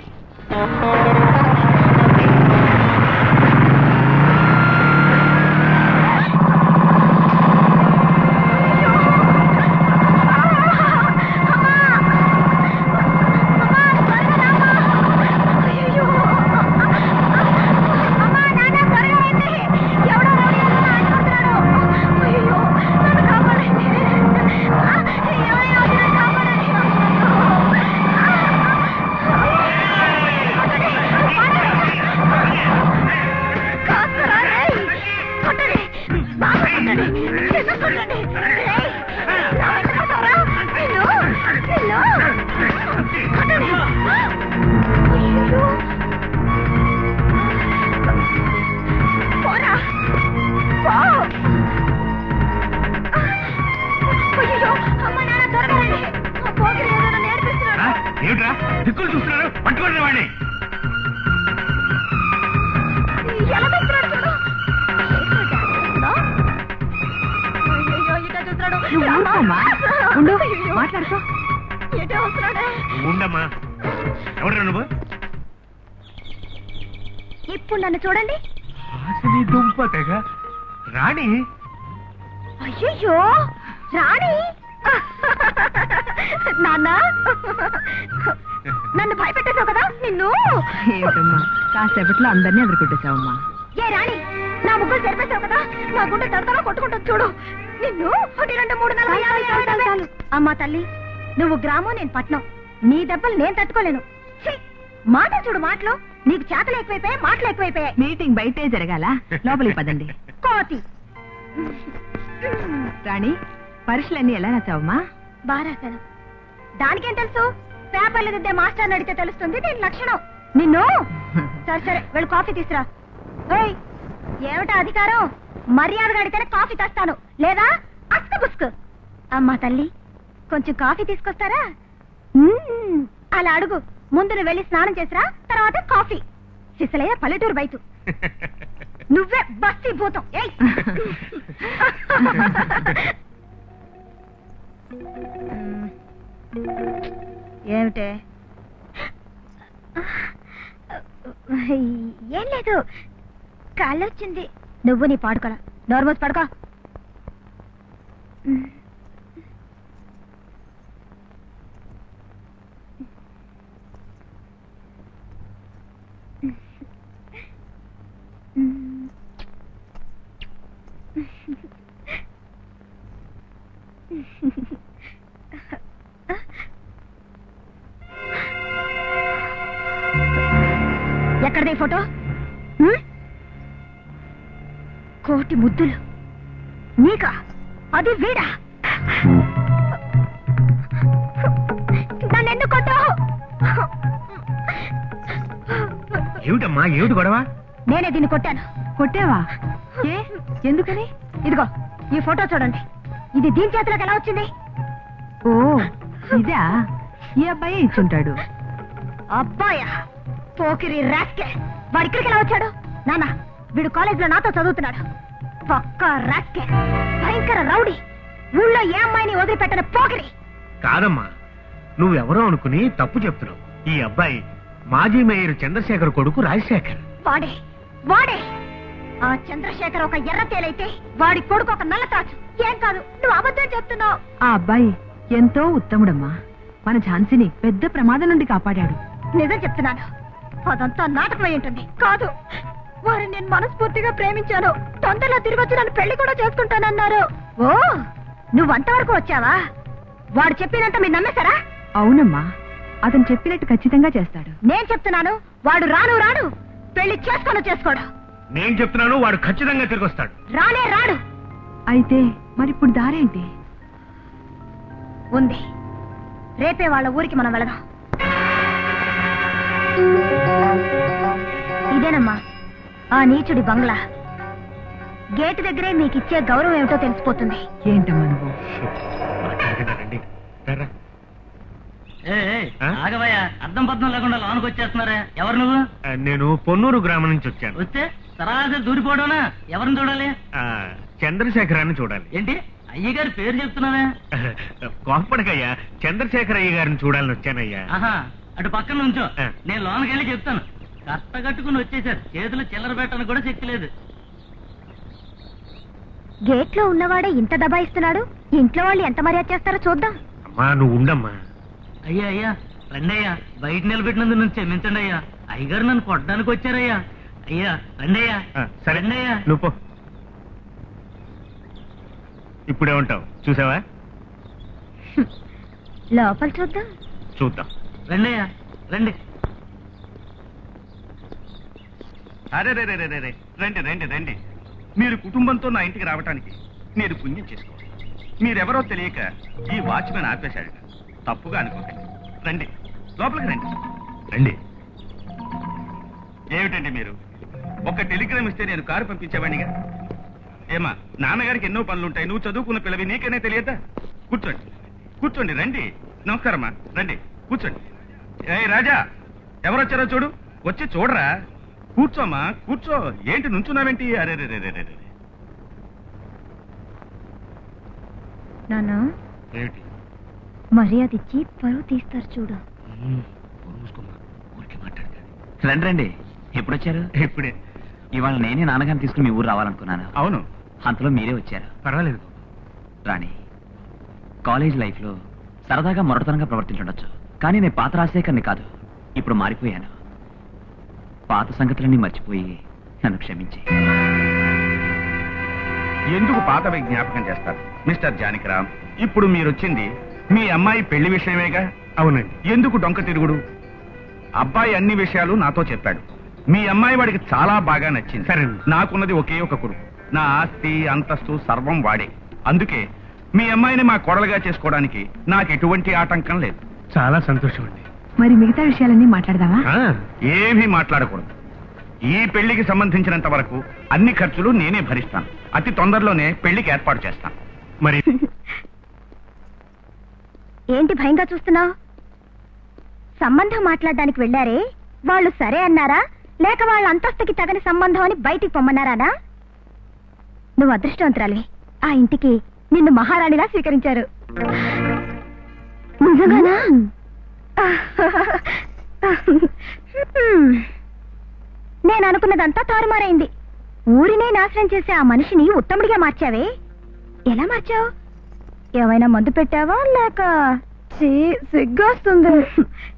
ఏమిట్రా దిక్కులు చూస్తున్నారు? పట్టుకోండి వాడిని. మాట్లాడుకో. ఉండమ్మా. ఎవరు నువ్వు? ఇప్పుడు నన్ను చూడండి. దుంప తెగ రాణి. అయ్యో రాణి. నాన్న నన్ను భయపెట్టేశావు కదా నిన్ను. ఏమిటమ్మా కాసేపట్లో అందరినీ ఎదుర్కొట్టేశావమ్మా. ఏ రాణి, నా ముగ్గురు తెరిపేశావు కదా, నా గుండె తడతలా కొట్టుకుంటుంది చూడు. నిన్ను 1, 2, 3, 4, 5, 6, 7, 8. అమ్మా తల్లి, నువ్వు గ్రామం, నేను పట్నం. నీ దెబ్బలు నేను తట్టుకోలేను. ఛీ, మాటలు చూడు, మాటలు నీకు చేతలు ఎక్కువైపోయాయి, మాటలు ఎక్కువైపోయాయి. మీటింగ్ బయటే జరగాల, లోపలికి పదండి. కోతి రాణి, పరీక్షలన్నీ ఎలా రాసావమ్మా? బాగా రాశాను. దానికేం తెలుసు, పేపర్లు దిద్దే మాస్టర్ అడిగితే తెలుస్తుంది దీని లక్షణం. నిన్ను సరే సరే వెళ్ళి కాఫీ తీసురా. ఏయ్, ఏమిటా అధికారం? మర్యాదగా అడిగితేనే కాఫీ తెస్తాను, లేదా అస్క బుస్క్. అమ్మా తల్లి, కొంచెం కాఫీ తీసుకొస్తారా? అలా అడుగు. ముందు నువ్వు వెళ్ళి స్నానం చేసిరా, తర్వాత కాఫీ. సిసలయ్య పల్లెటూరు బయట, నువ్వే బస్తీ భూతం. ఏయ్ ఏమిటే? ఏం లేదు, కాళ్ళొచ్చింది. నువ్వు నీ పాడుకోలా, నోర్మోస్ పడుకో. ఎక్కడదే ఫోటో? కోటి ముద్దులు నీకా? అది వీడా? నన్ను ఎందుకు కొట్టావు? ఏమిటమ్మా, ఏమిటి గొడవ? నేనే దీన్ని కొట్టాను. కొట్టావా? ఏ, ఎందుకని? ఇదిగో ఈ ఫోటో చూడండి. ఇది దీని చేతిలోకి ఎలా వచ్చింది? ఓ, ఇదా? ఈ అబ్బాయే ఇచ్చుంటాడు. అబ్బాయా? పోకిరి రాస్కే, వాడు ఇక్కడికి ఎలా వచ్చాడు? నాన్న, వీడు కాలేజ్ లో నాతో చదువుతున్నాడు. పక్కా రాస్కే, భయంకర రౌడీ, ఊళ్ళో ఏ అమ్మాయిని వదిలిపెట్టని పోకిరి. కాదమ్మా, నువ్వెవరో అనుకుని తప్పు చెప్తున్నావు. ఈ అబ్బాయి మాజీ మేయర్ చంద్రశేఖర్ కొడుకు రాజశేఖర్. వాడే వాడే ఆ చంద్రశేఖర్ ఒక ఎర్ర తేలైతే వాడి కొడుకు ఒక నల్ల తాచు. ఏం కాదు, నువ్వు అబద్ధం చెప్తున్నావు. ఆ అబ్బాయి ఎంతో ఉత్తముడమ్మా. మన ఝాన్సీని పెద్ద ప్రమాదం నుండి కాపాడాడు. నిజం చెప్తున్నాను, అదంతా నాటకమై ఉంటుంది. కాదు, వారిని నేను మనస్ఫూర్తిగా ప్రేమించాను. తొందరలో తిరిగి వచ్చి నన్ను పెళ్లి కూడా చేసుకుంటానన్నారు. ఓ, నువ్వంతవరకు వచ్చావా? వాడు చెప్పినంత మీరు నమ్మేశారా? అవునమ్మా, అతను చెప్పినట్టు ఖచ్చితంగా చేస్తాడు. నేను చెప్తున్నాను, వాడు రాను రాడు, పెళ్లి చేసుకోడు. నేను చెప్తున్నాను, వాడు ఖచ్చితంగా తిరిగి వస్తాడు. రానే రాడు. అయితే మరిప్పుడు దారేంటి? ఉంది, రేపే వాళ్ళ ఊరికి మనం వెళదాం. ఇదేనమ్మా ఆ నీచుడి బంగ్లా. గేటు దగ్గరే మీకిచ్చే గౌరవం ఏమిటో తెలిసిపోతుంది. ఏంటమ్మా నువ్వు? రండి, రా. ఆగవయ్యా, అర్థం పద్ధం లేకుండా లోనికి వచ్చేస్తున్నారా? ఎవరు నువ్వు? నేను పొన్నూరు గ్రామం నుంచి వచ్చాను. వస్తే సరాసరి దూరిపోవడానా? ఎవరిని చూడాలి? చంద్రశేఖరాన్ని చూడాలి. ఏంటి అయ్యగారి పేరు చెప్తున్నావే? కోపడకయ్యా, చంద్రశేఖర్ అయ్య గారిని చూడాలని వచ్చానయ్యా. ఆహా, అటు పక్కన నుంచో, నేను లోనికి వెళ్ళి చెప్తాను. కట్ట కట్టుకుని వచ్చేసారు, చేతులు చిల్లర పెట్టడానికి కూడా శక్తి లేదు. గేట్ లో ఉన్నవాడే ఇంత దబాయిస్తున్నాడు, ఇంట్లో వాళ్ళు ఎంత మర్యాద చేస్తారో చూద్దాం. అమ్మా, నువ్వు ఉండమ్మా. అయ్యా అయ్యా, రండి అయ్యా, బయట నిలబెట్టినందుకు నన్ను క్షమించండి అయ్యా. అయ్యగారు నన్ను కొట్టడానికి వచ్చారయ్యా. అయ్యా రండి అయ్యా. సరే రండి అయ్యా. నువ్వు పో. ఇప్పుడే ఉంటావు, చూసావా? లోపల చూద్దాం. చూద్దాం. రండి అయ్యా, రండి. అరే రే రే రే రే, రండి రండి రండి. మీరు కుటుంబంతో నా ఇంటికి రావటానికి నేను పుణ్యం చేసుకోవాలి. మీరెవరో తెలియక ఈ వాచ్మెన్ ఆపేశాడట. తప్పుగా అనుకోకండి. రండి, లోపలికి రండి. రండి. ఏమిటండి మీరు? ఒక టెలిగ్రామ్ ఇస్తే నేను కారు పంపించేవాడినిగా. ఏమా, నాన్నగారికి ఎన్నో పనులుంటాయి, నువ్వు చదువుకున్న పిల్లవి, నీకనే తెలియదా? కూర్చోండి కూర్చోండి, రండి. నమస్కారమ్మా, రండి కూర్చోండి. ఏ రాజా, ఎవరొచ్చారో చూడు, వచ్చి చూడరా. కూర్చోమ్మా, కూర్చో. ఏంటి నుంచున్నావేంటి? అరే రే రే రే రే. నాన్న, ఏమిటి? మర్యాద ఇచ్చి పరువు తీస్తారు చూడు. ఊరికి మాట్లాడతాను. రండి రండి. ఎప్పుడొచ్చారు? ఇప్పుడే. ఇవాళ నేనే నాన్నగారిని తీసుకుని మీ ఊరు రావాలనుకున్నాను. అవును, అంతలో మీరే వచ్చారు. పర్వాలేదు. రాణి, కాలేజ్ లైఫ్ లో సరదాగా మొరటతనంగా ప్రవర్తించుండొచ్చు, కానీ నేను పాత రాజశేఖర్ని కాదు, ఇప్పుడు మారిపోయాను. పాత సంగతులన్నీ మర్చిపోయి నన్ను క్షమించి. ఎందుకు పాతవి జ్ఞాపకం చేస్తారు మిస్టర్ జానకిరామ్? ఇప్పుడు మీరొచ్చింది మీ అమ్మాయి పెళ్లి విషయమేగా? అవునండి. ఎందుకు డొంక తిరుగుడు? అబ్బాయి అన్ని విషయాలు నాతో చెప్పాడు. మీ అమ్మాయి వాడికి చాలా బాగా నచ్చింది. సరే. నాకున్నది ఒకే ఒక కొడుకు. నా ఆస్తి అంతస్తు సర్వం వాడే. అందుకే మీ అమ్మాయిని మా కోడలుగా చేసుకోవడానికి నాకు ఎటువంటి ఆటంకం లేదు. చాలా సంతోషం అండి. మరి మిగతా విషయాలన్నీ మాట్లాడదామా? ఏమీ మాట్లాడకూడదు. ఈ పెళ్లికి సంబంధించినంత వరకు అన్ని ఖర్చులు నేనే భరిస్తాను. అతి తొందరలోనే పెళ్లికి ఏర్పాటు చేస్తాను. మరి ఏంటి భయంగా చూస్తున్నావు? సంబంధం మాట్లాడడానికి వెళ్ళారే, వాళ్ళు సరే అన్నారా లేక వాళ్ళ అంతస్తుకి తగని సంబంధం అని బయటికి పొమ్మన్నారానా? నువ్వు అదృష్టవంతురాలివి. ఆ ఇంటికి నిన్ను మహారాణిలా స్వీకరించారు. నిజంగానా? నేను అనుకున్నదంతా తారుమారైంది. ఊరినే నాశనం చేసే ఆ మనిషిని ఉత్తముడిగా మార్చావే, ఎలా మార్చావు? ఏమైనా మందు పెట్టావా లేక? సిగ్గొస్తుంది.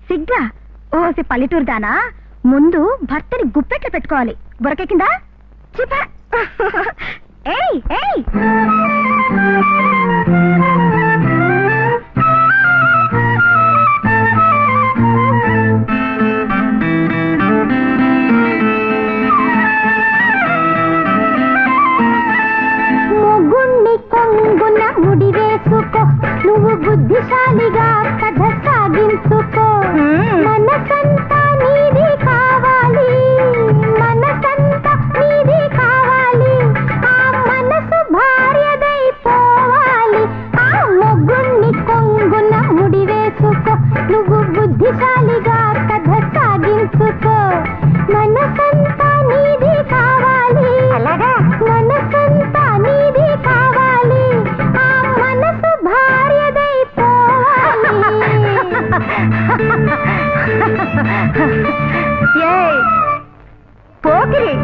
సిగ్గా? ఓసి పల్లెటూరు దానా? ముందు భర్తని గుప్పెట్లు పెట్టుకోవాలి. బురకెక్కిందా? చిప. ఏయ్ ఏయ్, ముగ్గుణ్ణి కొంగున ముడి వేసుకో, నువ్వు బుద్ధిశాలిగా కథ సాగించుకో. మనసంతా నీది కావాలి, మనసంతా నీది కావాలి. ఆ మనసు భార్యదైపోవాలి. ఆ ముగ్గుణ్ణి కొంగున ముడి వేసుకో, నువ్వు బుద్ధిశాలిగా కథ సాగించుకో. మనసంతా నీది కావాలి, అలాగా మనసంతా నీది కావాలి. ఆ మనసు భార్యదైపోవాలి. ఏయ్ పోకిరి,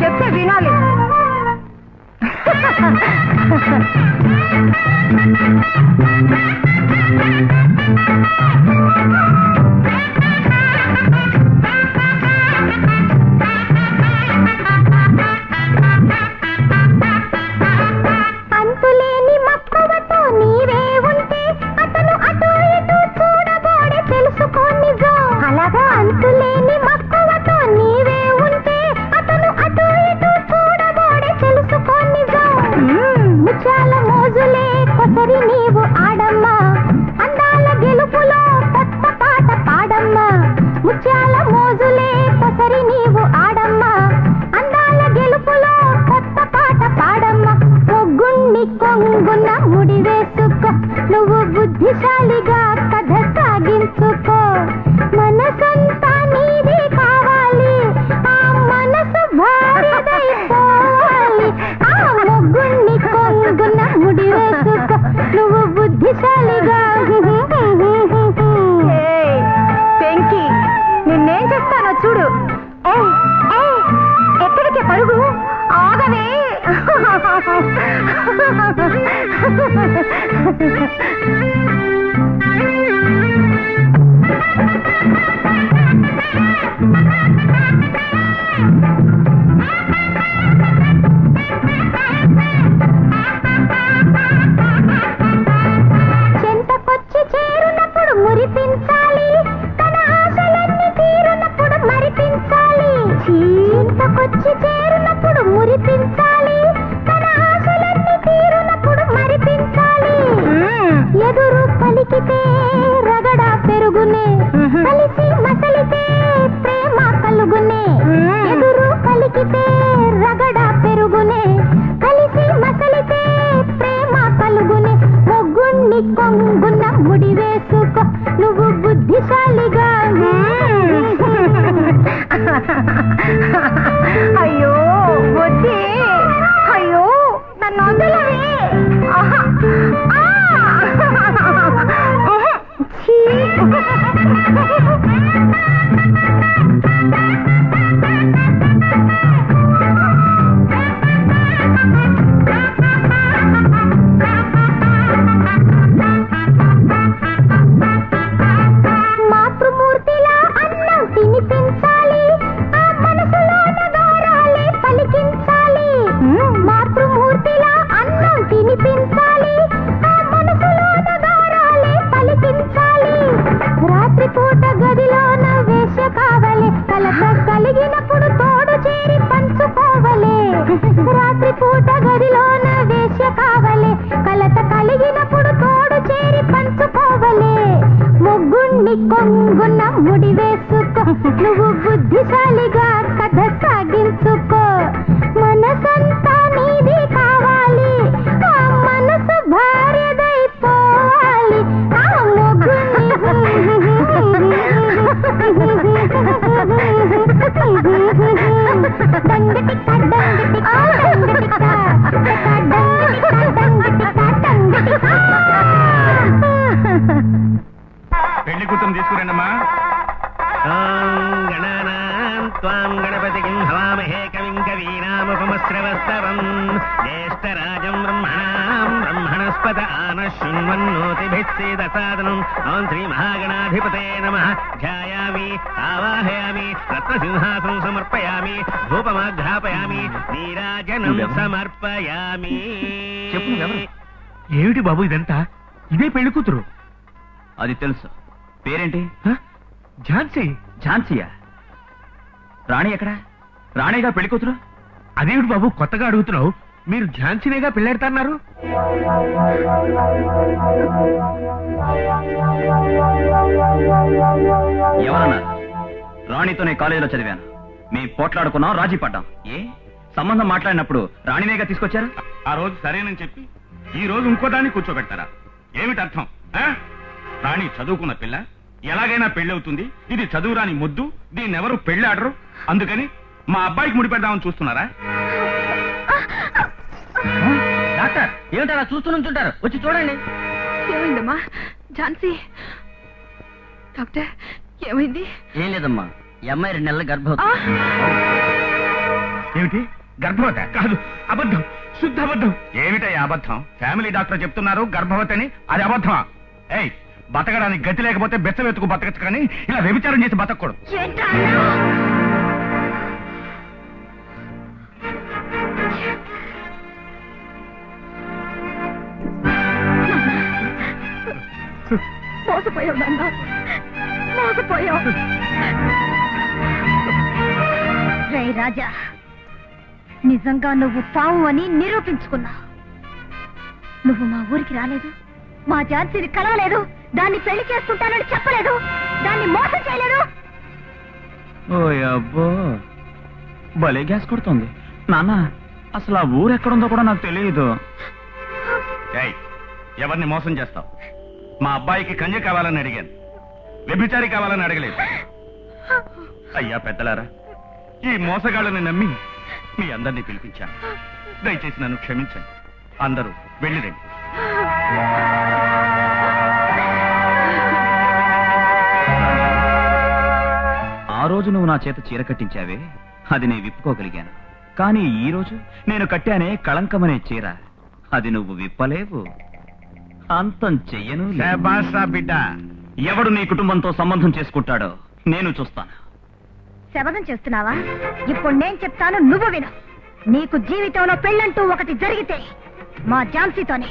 చెప్తే వినాలి. అంతులేని మక్కువతో నీవే ఉంటే అతను అటు ఇటు చూడబోడే, తెలుసుకో నిజం. అలాగా అంతులేని మక్కువతో నీవే ఉంటే అతను అటు ఇటు చూడబోడే, తెలుసుకో నిజం. ముత్యాల మోజులే కొసరి నీవు ఆడమ్మా, అందాల గెలుపులో కొత్త పాట పాడమ్మా. ముత్యాల మోజులే కొసరి నీవు ఆడమ్మా, అందాల గెలుపులో కొత్త పాట పాడమ్మా. పొగ్గుణ్ణి కొంగున ముడి వేసుకో, నువ్వు బుద్ధిశాలిగా కథ సాగించుకో. మనసంతా నీది కావాలి, ఆ మనసు భార్యదైపోవాలి. ఆ ముగ్గుణ్ణి కొంగున ముడి వేసుకో, నువ్వు బుద్ధిశాలిగా. పెంకి, నిన్నేం చేస్తానో చూడు. ఎక్కడికి పరుగు? ఆగవే. చెంతకొచ్చి చేరునప్పుడు మురిపించాలి, తన ఆశలన్నీ తీరునప్పుడు మరిపించాలి. చెంతకొచ్చి చేరునప్పుడు మురిపించాలి, తన ఆశలన్నీ తీరునప్పుడు మరిపించాలి. ఎదురు పలికితే రగడ పెరుగునే, కలిసి మసలితే ప్రేమ కలుగునే. ఎదురు పలికితే రగడ పెరుగునే, కలిసి మసలితే ప్రేమ కలుగునే. ముగ్గుణ్ణి కొంగున ముడి వేసుకో, నువ్వు బుద్ధిశాలిగా. అయ్యో బుద్ధి, అయ్యో నన్ను వదలవే. మొగుణ్ణి కొంగున ముడి వేసుకో నువ్వు బుద్ధిశాలిగా కథ సాగించుకో మనసంతా నీది కావాలి ఆ మనసు భార్యదైపోవాలి ఆ మొగుణ్ణి పెళ్లి కూతురు తీసుకురండమ్మా. గణపతికిం హవామహే కవిం కవీనాముపమశ్రవస్తవం జ్యేష్ఠరాజం బ్రహ్మణాం బ్రహ్మణస్పత ఆనశృణ్వన్నోతిభిస్సేదసాదనం ఓం శ్రీ మహాగణాధిపతే నమః ధ్యాయామి ఆవాహయామి రత్నసింహాసనం సమర్పయామి ధూపమాఘ్రాపయామి నీరాజనం సమర్పయామి. ఏమిటి బాబు ఇదంతా? ఇదే పెళ్లి కూతురు. అది తెలుసు. పేరేంటి? ఝాన్సీ. ఝాన్సీయా? రాణి ఎక్కడా? రాణిగా పెళ్లి కూతురు? అదేమిటి బాబు కొత్తగా అడుగుతున్నావు? మీరు ఝాన్సీనేగా పెళ్ళాడుతున్నారు. ఎవరన్నారు? రాణితోనే కాలేజీలో చదివాను. మేము పోట్లాడుకున్నాం, రాజీ పడ్డాం. ఏ సంబంధం మాట్లాడినప్పుడు రాణినేగా తీసుకొచ్చారు? ఆ రోజు సరేనని చెప్పి ఈ రోజు ఇంకోదాన్ని కూర్చోబెడతారా? ఏమిటి అర్థం? రాణి చదువుకున్న పిల్ల, ఎలాగైనా పెళ్ళవుతుంది. ఇది చదువురాని ముద్దు, దీన్ని ఎవరు పెళ్ళాడరు. అందుకని మా అబ్బాయికి ముడిపెడదామని చూస్తున్నారా? డాక్టర్ ఏమిటి అలా చూస్తూ నుంచుంటారు? వచ్చి చూడండి. ఏమైందమ్మా ఝాన్సీ? డాక్టర్ ఏమైంది? ఏం లేదమ్మా, ఈ అమ్మాయి 2 నెలల గర్భవతి. ఏమిటి గర్భవత? కాదు, అబద్ధం, శుద్ధ అబద్ధం. ఏమిటయ్యా అబద్ధం? ఫ్యామిలీ డాక్టర్ చెప్తున్నారు గర్భవతి అని. అది అబద్ధమా? ఏయ్, బతకడానికి గతి లేకపోతే బెచ్చవెతుకు బతకచ్చు, కానీ ఇలా వ్యభిచారం చేసి బతకూడదు. మోసపోయావు నాన్న, మోసపోయావు. రే రాజా, నిజంగా నువ్వు పావు అని నిరూపించుకున్నా. నువ్వు మా ఊరికి రాలేదు, మా ఝాన్సీని కలవలేదు, దాన్ని పెళ్లి చేసుకుంటానని చెప్పలేదు, దాన్ని మోసం చేయలేదు. ఓ అబ్బో, భలే గ్యాస్ కొడుతుంది. నాన్న, అసలు ఆ ఊరు ఎక్కడుందో కూడా నాకు తెలియదు. ఏయ్, ఎవరిని మోసం చేస్తావు? మా అబ్బాయికి కంజ కావాలని అడిగాను, వ్యభిచారి కావాలని అడగలేదు. అయ్యా పెద్దలారా, ఈ మోసగాళ్ళని నమ్మి మీ అందరినీ పిలిపించాను. దయచేసి నన్ను క్షమించండి. అందరూ వెళ్ళిరండి. ఆ రోజు నువ్వు నా చేత చీర కట్టించావే, అది నేను విప్పుకోగలిగాను. కానీ ఈ రోజు నేను కట్టానే కళంకమనే చీర, అది నువ్వు విప్పలేవు. అంతం చెయ్యను. బిడ్డ, ఎవడు నీ కుటుంబంతో సంబంధం చేసుకుంటాడో నేను చూస్తాను. శపథం చేస్తున్నావా? ఇప్పుడు నేను చెప్తాను, నువ్వు విను. నీకు జీవితంలో పెళ్ళంటూ ఒకటి జరిగితే మా ఝాన్సీతోనే.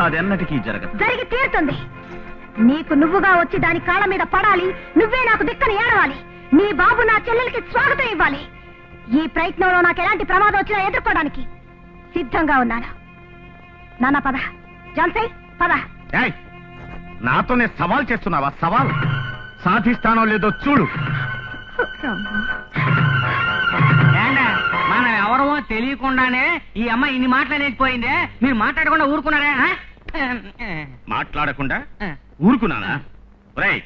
అదెన్నటికీ జరగదు. జరిగి తీరుతుంది. నీకు నువ్వుగా వచ్చి దాని కాళ్ళ మీద పడాలి, నువ్వే నాకు దిక్కని ఏడవాలి, నీ బాబు నా చెల్లెలకి స్వాగతం ఇవ్వాలి. ఈ ప్రయత్నంలో నాకు ఎలాంటి ప్రమాదం వచ్చినా ఎదుర్కోవడానికి సిద్ధంగా ఉన్నాను. నాన్న పద, ఝాన్సీ పద. ఏయ్, నాతోనే సవాల్ చేస్తున్నావా? సవాల్ సాధిస్తానో లేదో చూడు. మనం ఎవరమో తెలియకుండానే ఈ అమ్మాయి ఇన్ని మాట్లాడలేకపోయిందే. మీరు మాట్లాడకుండా ఊరుకున్నారా? మాట్లాడకుండా ఊరుకున్నానా? రేయ్,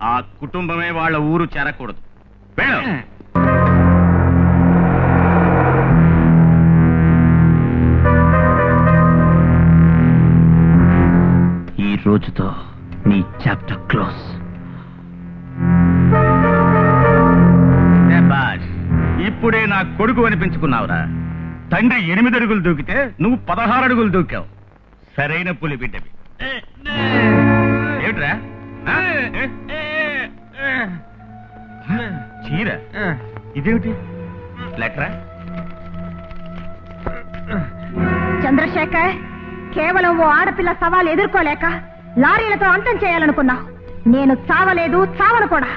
ఆ కుటుంబమే వాళ్ళ ఊరు చేరకూడదు. వెళ్ళు. ఈ రోజుతో నీ చాప్టర్ క్లోజ్. ఇప్పుడే నా కొడుకు అనిపించుకున్నావురా. తండ్రి 8 అడుగులు దూకితే నువ్వు 16 అడుగులు దూకావు. సరైన పులి బిడ్డవి. ఏమిట్రా? చీర ఇదేమిటి? లెటరా? చంద్రశేఖర్, కేవలం ఓ ఆడపిల్ల సవాలు ఎదుర్కోలేక లారీలతో అంతం చేయాలనుకున్నావు. నేను చావలేదు, చావను కూడా.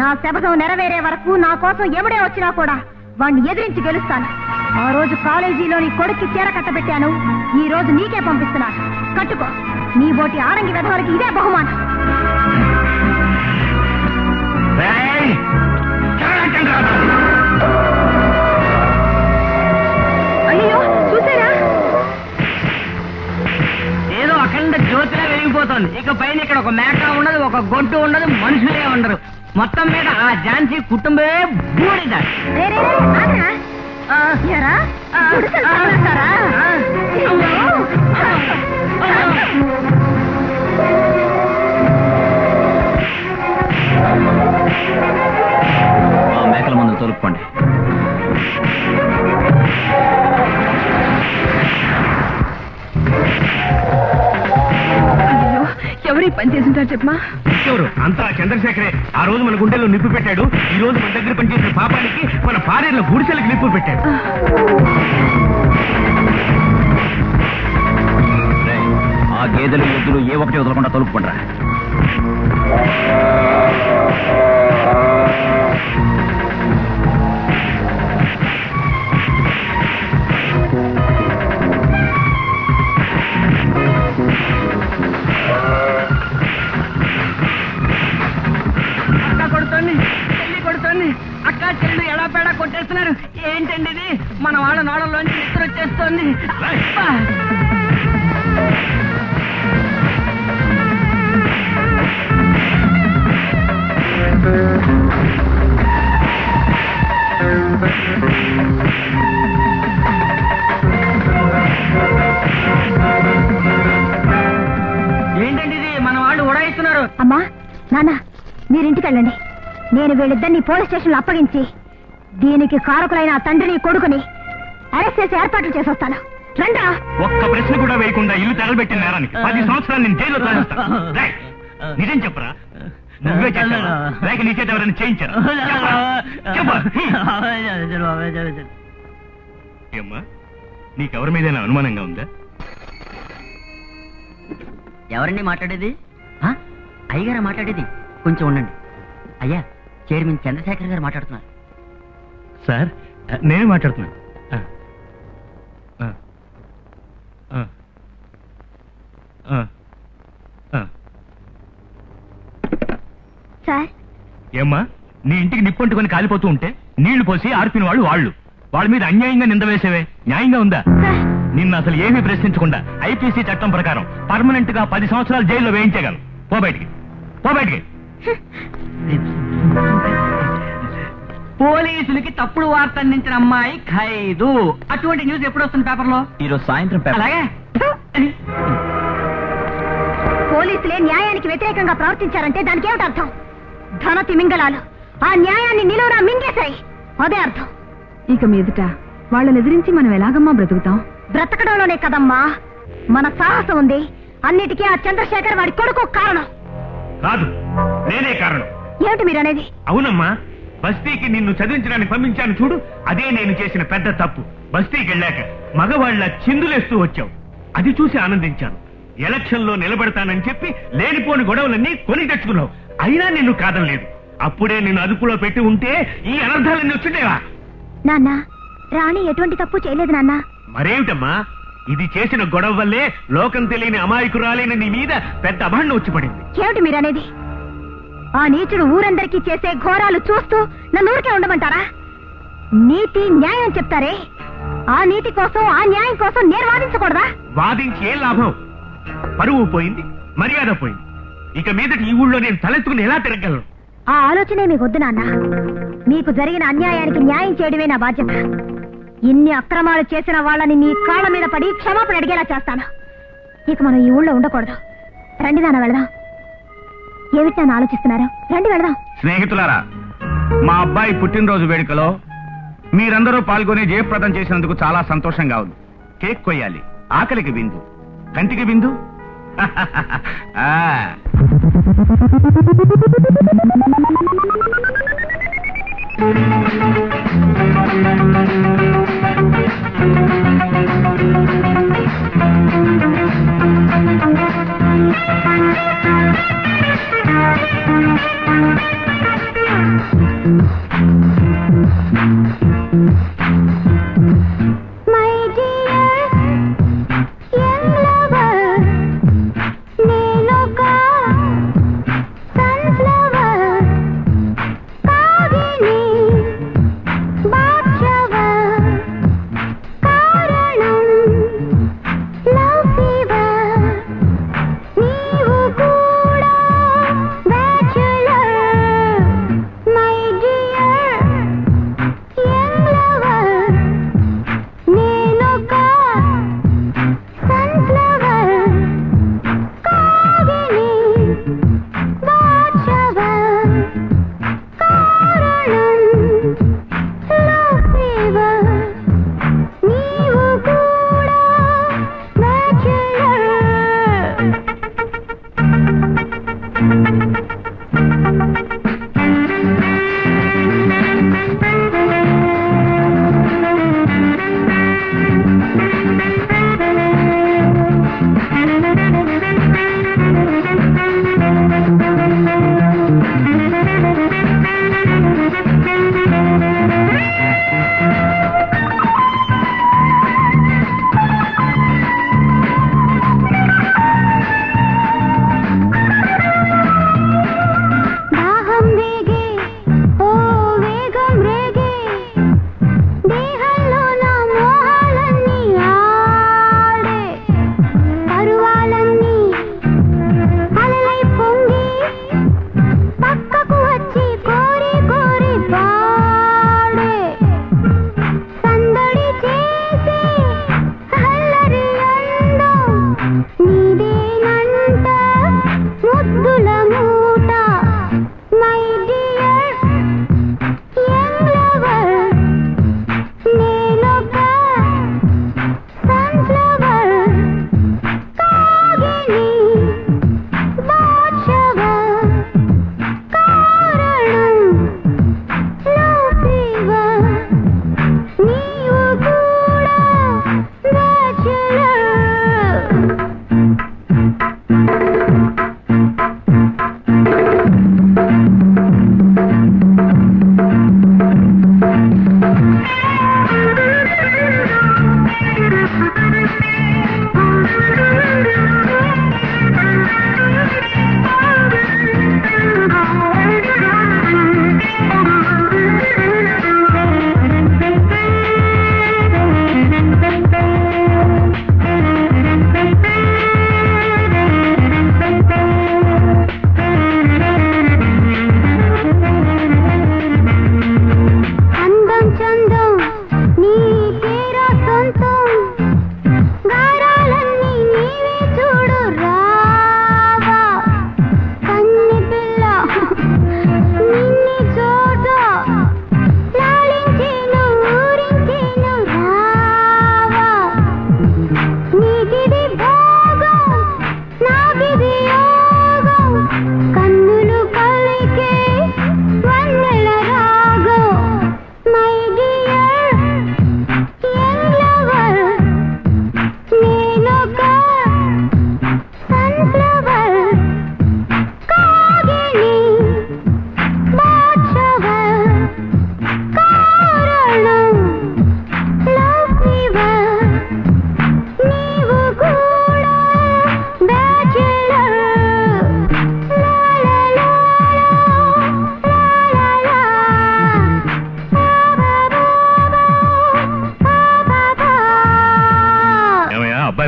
నా శపథం నెరవేరే వరకు నా కోసం ఎవడే వచ్చినా కూడా వాణ్ణి ఎదిరించి గెలుస్తాను. ఆ రోజు కాలేజీలో నీ కొడుక్కి చీర కట్టబెట్టాను, ఈ రోజు నీకే పంపిస్తున్నాను. కట్టుకో. నీ బోటి ఆరంగి వెధవలకి ఇదే బహుమానం. గొడ్డు ఉండదు, మనుషులే ఉండరు. మొత్తం మీద ఆ ఝాన్సీ కుటుంబమే బూడిద. మేకల మందులు తొలుపుకోండి. ఎవరి పని చేసింటారు చెప్పమా? ఎవరు? అంతా చంద్రశేఖరే. ఆ రోజు మన గుండెల్లో నిప్పు పెట్టాడు. ఈ రోజు మన దగ్గర పనిచేసిన పాపానికి మన భార్యలో గుడిసెలకు నిప్పు పెట్టాడు. ఆ గేదెలు ఎద్దులు ఏ ఒకటి వదలకుండా తొలుపుకుంటారా? అక్క చెల్లి ఎలా పేడా కొట్టేస్తున్నారు. ఏంటండి ఇది? మన వాళ్ళ నోడల్లోంచి నిద్ర వచ్చేస్తోంది. ఏంటండి ఇది? మన వాళ్ళు ఉడాయిస్తున్నారు. అమ్మా నాన్న మీరింటికి వెళ్ళండి. నేను వీళ్ళిద్దరిని పోలీస్ స్టేషన్ లో అప్పగించి దీనికి కారకులైన ఆ తండ్రిని కొడుకుని అరెస్ట్ చేసి ఏర్పాట్లు చేసొస్తాను. రండ్రా. ఒక్క ప్రశ్న కూడా వేయకుండా ఇల్లు తగలబెట్టిన నేరానికి 10 సంవత్సరాలు నేను జైల్లో తరలిస్తాను. నిజం చెప్పరా? నువ్వే చేశావా? లేక నీ చేత ఎవరైనా చేయించారా? ఏమ్మా, నీకెవరి మీదైనా అనుమానంగా ఉందా? ఎవరండి మాట్లాడేది? అయ్యగారా మాట్లాడేది? కొంచెం ఉండండి. అయ్యా, చైర్మన్ చంద్రశేఖర్ గారు మాట్లాడుతున్నారు. సార్, నేనే మాట్లాడుతున్నాను. సార్, ఏమ్మా, నీ ఇంటికి నిప్పంటుకొని కాలిపోతూ ఉంటే నీళ్లు పోసి ఆర్పిన వాళ్ళు వాళ్ళ మీద అన్యాయంగా నింద వేసేవే న్యాయంగా ఉందా? నిన్ను అసలు ఏమీ ప్రశ్నించకుండా ఐపీసీ చట్టం ప్రకారం పర్మనెంట్ గా 10 సంవత్సరాలు జైల్లో వేయించగలను. పో బయటికి. పోలీసులకి తప్పుడు వార్త అందించిన అమ్మాయి ఖైదు. అటువంటి న్యూస్ ఎప్పుడు వస్తుంది పేపర్లో? ఈరోజు సాయంత్రం పేపర్. అలాగే. పోలీసులే న్యాయానికి వ్యతిరేకంగా ప్రవర్తించారంటే దానికి ఏమిటి అర్థం? ధన తిమింగళాలు ఆ న్యాయాన్ని నిలువునా మింగేశాయి. అదే అర్థం. ఇక మీదట వాళ్ళని ఎదిరించి మనం ఎలాగమ్మా బ్రతుకుతాం? బ్రతకడంలోనే కదమ్మా మన సాహసం ఉంది. అన్నిటికీ ఆ చంద్రశేఖర్ వాడి కొడుకు కారణం. కాదు, నేనే కారణం. ఏమిటి మీరు అనేది? అవునమ్మా, బస్తీకి నిన్ను చదివించడానికి పంపించాను చూడు, అదే నేను చేసిన పెద్ద తప్పు. బస్తీకి వెళ్ళాక మగవాళ్ల చిందులేస్తూ వచ్చావు. అది చూసి ఆనందించాను. ఎలక్షన్ లో నిలబెడతానని చెప్పి లేనిపోని గొడవలన్నీ కొని తెచ్చుకున్నావు. అయినా నిన్ను కాదనలేదు. అప్పుడే నిన్ను అదుపులో పెట్టి ఉంటే ఈ అనర్థాలన్నీ వచ్చుండేవా? నాన్న, రాణి ఎటువంటి తప్పు చేయలేదు నాన్న. మరేమిటమ్మా, ఇది చేసిన గొడవ వల్లే లోకం తెలియని అమాయకురాలైన నీ మీద పెద్ద అభాండం వచ్చి పడింది. ఏమిటి మీరనేది? ఆ నీచుడు ఊరందరికీ చేసే ఘోరాలు చూస్తూ నన్ను ఊరికే ఉండమంటారా? నీతి న్యాయం చెప్తారే, ఆ నీతి కోసం ఆ న్యాయం కోసం నేను వాదించకూడదా? వాదించి ఏం లాభం? పరువు పోయింది, మర్యాద పోయింది. ఇక మీదటి ఈ ఊళ్ళో నేను తలెత్తుకుని ఎలా తిరగలను? ఆ ఆలోచనే మీకు వద్దు నాన్న. మీకు జరిగిన అన్యాయానికి న్యాయం చేయడమే నా బాధ్యత. ఇన్ని అక్రమాలు చేసిన వాళ్ళని నీ కాళ్ళ మీద పడి క్షమాపణ అడిగేలా చేస్తాను. ఇక మనం ఈ ఊళ్ళో ఉండకూడదు. రండి నాన్న, వెళదాం. ఏమిటి నాన్న ఆలోచిస్తున్నారు? రండి వెళదాం. స్నేహితులారా, మా అబ్బాయి పుట్టినరోజు వేడుకలో మీరందరూ పాల్గొని జయప్రదం చేసినందుకు చాలా సంతోషంగా ఉంది. కేక్ కొయ్యాలి. ఆకలికి విందు, కంటికి విందు. నేను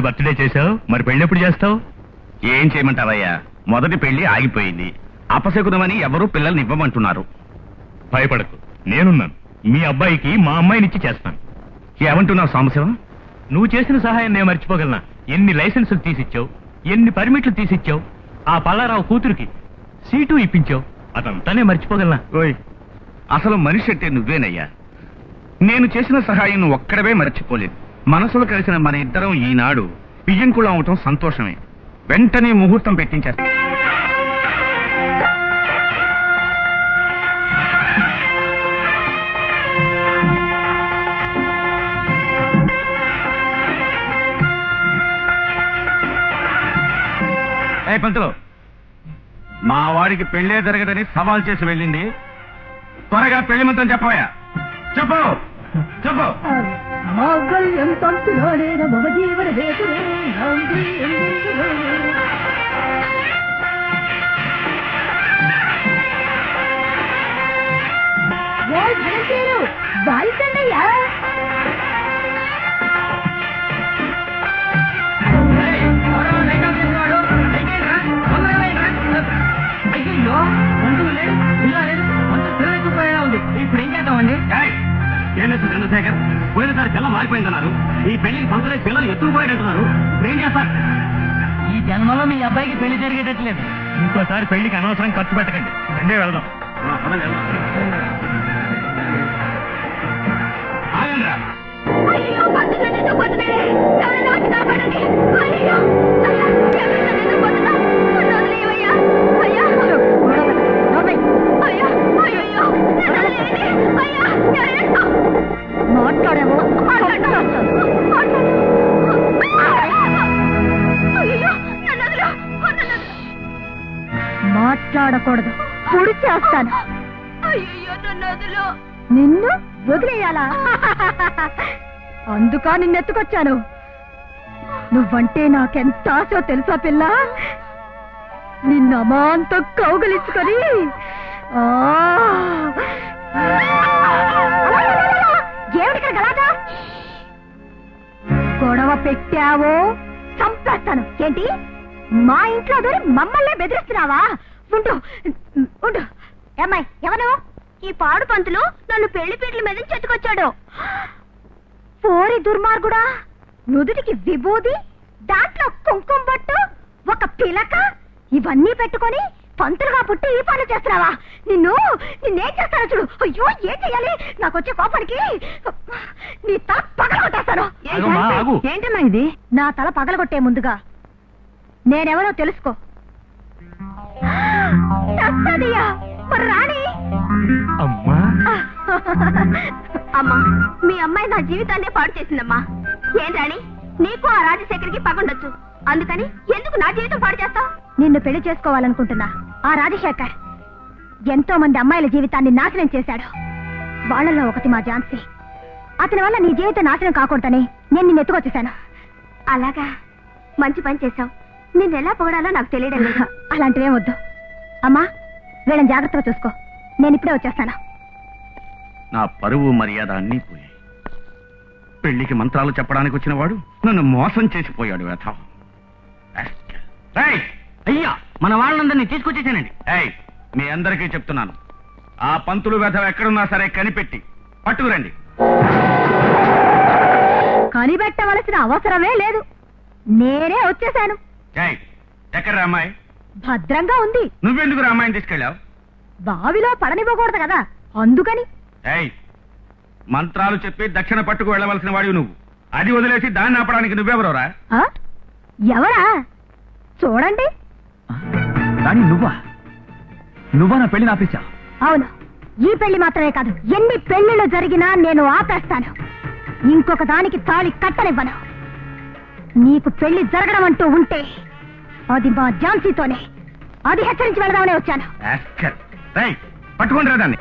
బర్త్డే చేసావు, మరి పెళ్లి ఎప్పుడు చేస్తావు? ఏం చేయమంటావయ్యా, మొదటి పెళ్లి ఆగిపోయింది. అపశకునమని ఎవరూ పిల్లల్ని ఇవ్వమంటున్నారు. భయపడకు, నేనున్నాను. మీ అబ్బాయికి మా అమ్మాయినిచ్చి చేస్తాను. ఏమంటున్నావు సాంబశివం? నువ్వు చేసిన సహాయం నేను మర్చిపోగలనా? ఎన్ని లైసెన్సులు తీసిచ్చావు, ఎన్ని పర్మిట్లు తీసిచ్చావు, ఆ పల్లారావు కూతురికి సీటు ఇప్పించావు, అదంతా నేను మర్చిపోగలనా? ఓయ్, అసలు మనిషి అంటే నువ్వేనయ్యా. నేను చేసిన సహాయం నువ్వు ఒక్కడవే మర్చిపోలేదు. మనసులో కలిసిన మన ఇద్దరం ఈనాడు బియ్యంకుళం అవటం సంతోషమే. వెంటనే ముహూర్తం పెట్టించేస్తా. పంతులు, మా వాడికి పెళ్లే జరగదని సవాల్ చేసి వెళ్ళింది. త్వరగా పెళ్లి మంత్రం చెప్పవయ్యా. చెప్పు చెప్పు. మాంగళ్యం తంతులోనే మమ జీవన హేతురే బాయికండయ్యా. అయ్యో, మందులు లేదు, ఇలా లేదు, మందు తిరగకపోయేలా ఉంది. ఇప్పుడు ఏం చేద్దామండి? చంద్రశేఖర్, పోయినసారి పిల్ల మారిపోయిందన్నారు. ఈ పెళ్లికి పంతులే పిల్లలు ఎత్తుకుపోయాడంటున్నారు. ఏం చేస్తారు? ఈ జన్మలో మీ అబ్బాయికి పెళ్లి జరిగేటట్లేదు. ఇంకోసారి పెళ్లికి అనవసరం ఖర్చు పెట్టకండి. రెండే వెళ్దాం. ఆగండ్రా. అయ్యో, పట్టుకోండి, పట్టుకోండి. ఎవరైనా వచ్చి కాపాడండి. అయ్యో, అయ్యా, ఎవరైనా నిన్ను పట్టుకో. నన్ను వదిలేయవయ్యా. అయ్యా వదలకూడదు, పొడి చేస్తాను. అయ్యో నన్ను వదిలో. నిన్ను వదిలేయాలా? అందుకా నిన్నెత్తుకొచ్చాను. నువ్వంటే నాకెంత ఆశో తెలుసా పిల్ల? నిన్న అమాంతం కౌగిలించుకొని ఏమిటి గలాగా? గొడవ పెట్టావో చంపేస్తాను. ఏంటి మా ఇంట్లో దూరి మమ్మల్ని బెదిరిస్తున్నావా? ఉండు ఉండు. ఏమ్మాయి ఎవరు? ఈ పాడు పంతులు నన్ను పెళ్లి పీటల మీద చెట్టుకొచ్చాడు. పోరి దుర్మార్గుడా, నుదుటికి విభూది, దాంట్లో కుంకుమ బొట్టు, ఒక పిలక, ఇవన్నీ పెట్టుకొని పంతులుగా పుట్టి ఈ పనులు చేస్తున్నావా? నిన్నేం చేస్తానో చూడు. అయ్యో ఏం చెయ్యాలి? నాకు వచ్చే కోపానికి నీ తల పగలగొట్టేస్తాను. ఏంటమ్మా ఇది? నా తల పగలగొట్టే ముందుగా నేనెవరో తెలుసుకో. రాణి అమ్మా అమ్మా, మీ అమ్మాయి నా జీవితాన్నే పాడు చేసిందమ్మా. ఏం రాణి, నీకు ఆ రాజశేఖర్కి పగుండొచ్చు, అందుకని ఎందుకు నా జీవితం పాడు చేస్తావు? నిన్ను పెళ్లి చేసుకోవాలనుకుంటున్నా ఆ రాజశేఖర్ ఎంతో మంది అమ్మాయిల జీవితాన్ని నాశనం చేశాడు. వాళ్ళలో ఒకటి మా ఝాన్సీ. అతని వల్ల నీ జీవితం నాశనం కాకూడదని నేను నిన్ను ఎత్తుకొచ్చేశాను. అలాగా, మంచి పని చేశావు. నిన్నెలా పొగడాలో నాకు తెలియడం లేదు. అలాంటివేం వద్దు అమ్మా, వీళ్ళని జాగ్రత్తగా చూసుకో. నేను ఇప్పుడే వచ్చేస్తాను. నా పరువు మర్యాద అన్నీ పోయాయి. పెళ్లికి మంత్రాలు చెప్పడానికి వచ్చిన వాడు నన్ను మోసం చేసిపోయాడు. అయ్యా, మన వాళ్ళందరినీ తీసుకొచ్చేసానండి. మీ అందరికీ చెప్తున్నాను, ఆ పంతులు వెధవ ఎక్కడున్నా సరే కనిపెట్టి పట్టుకురండి. కనిపెట్టవలసిన అవసరమే లేదు, నేనే వచ్చేసాను. ఎక్కడ అమ్మాయి? భద్రంగా ఉంది. నువ్వెందుకు అమ్మాయిని తీసుకెళ్ళావు? బావిలో పడనివ్వకూడదు కదా, అందుకని. మంత్రాలు చెప్పి దక్షిణ పట్టుకు వెళ్ళవలసిన వాడివి నువ్వు. అది వదిలేసి దాన్ని ఆపడానికి నువ్వెవరోరా? ఎవరా? చూడండి. నువ్వా నా పెళ్లి ఆపేశా? అవును, ఈ పెళ్లి మాత్రమే కాదు, ఎన్ని పెళ్లిళ్ళు జరిగినా నేను ఆపేస్తాను. ఇంకొక దానికి తాళి కట్టనివ్వను. నీకు పెళ్లి జరగడం అంటూ ఉంటే అది మా ఝాన్సీతోనే. అది హెచ్చరించి వెళదామనే వచ్చాను. పట్టుకోండి రా దాన్ని.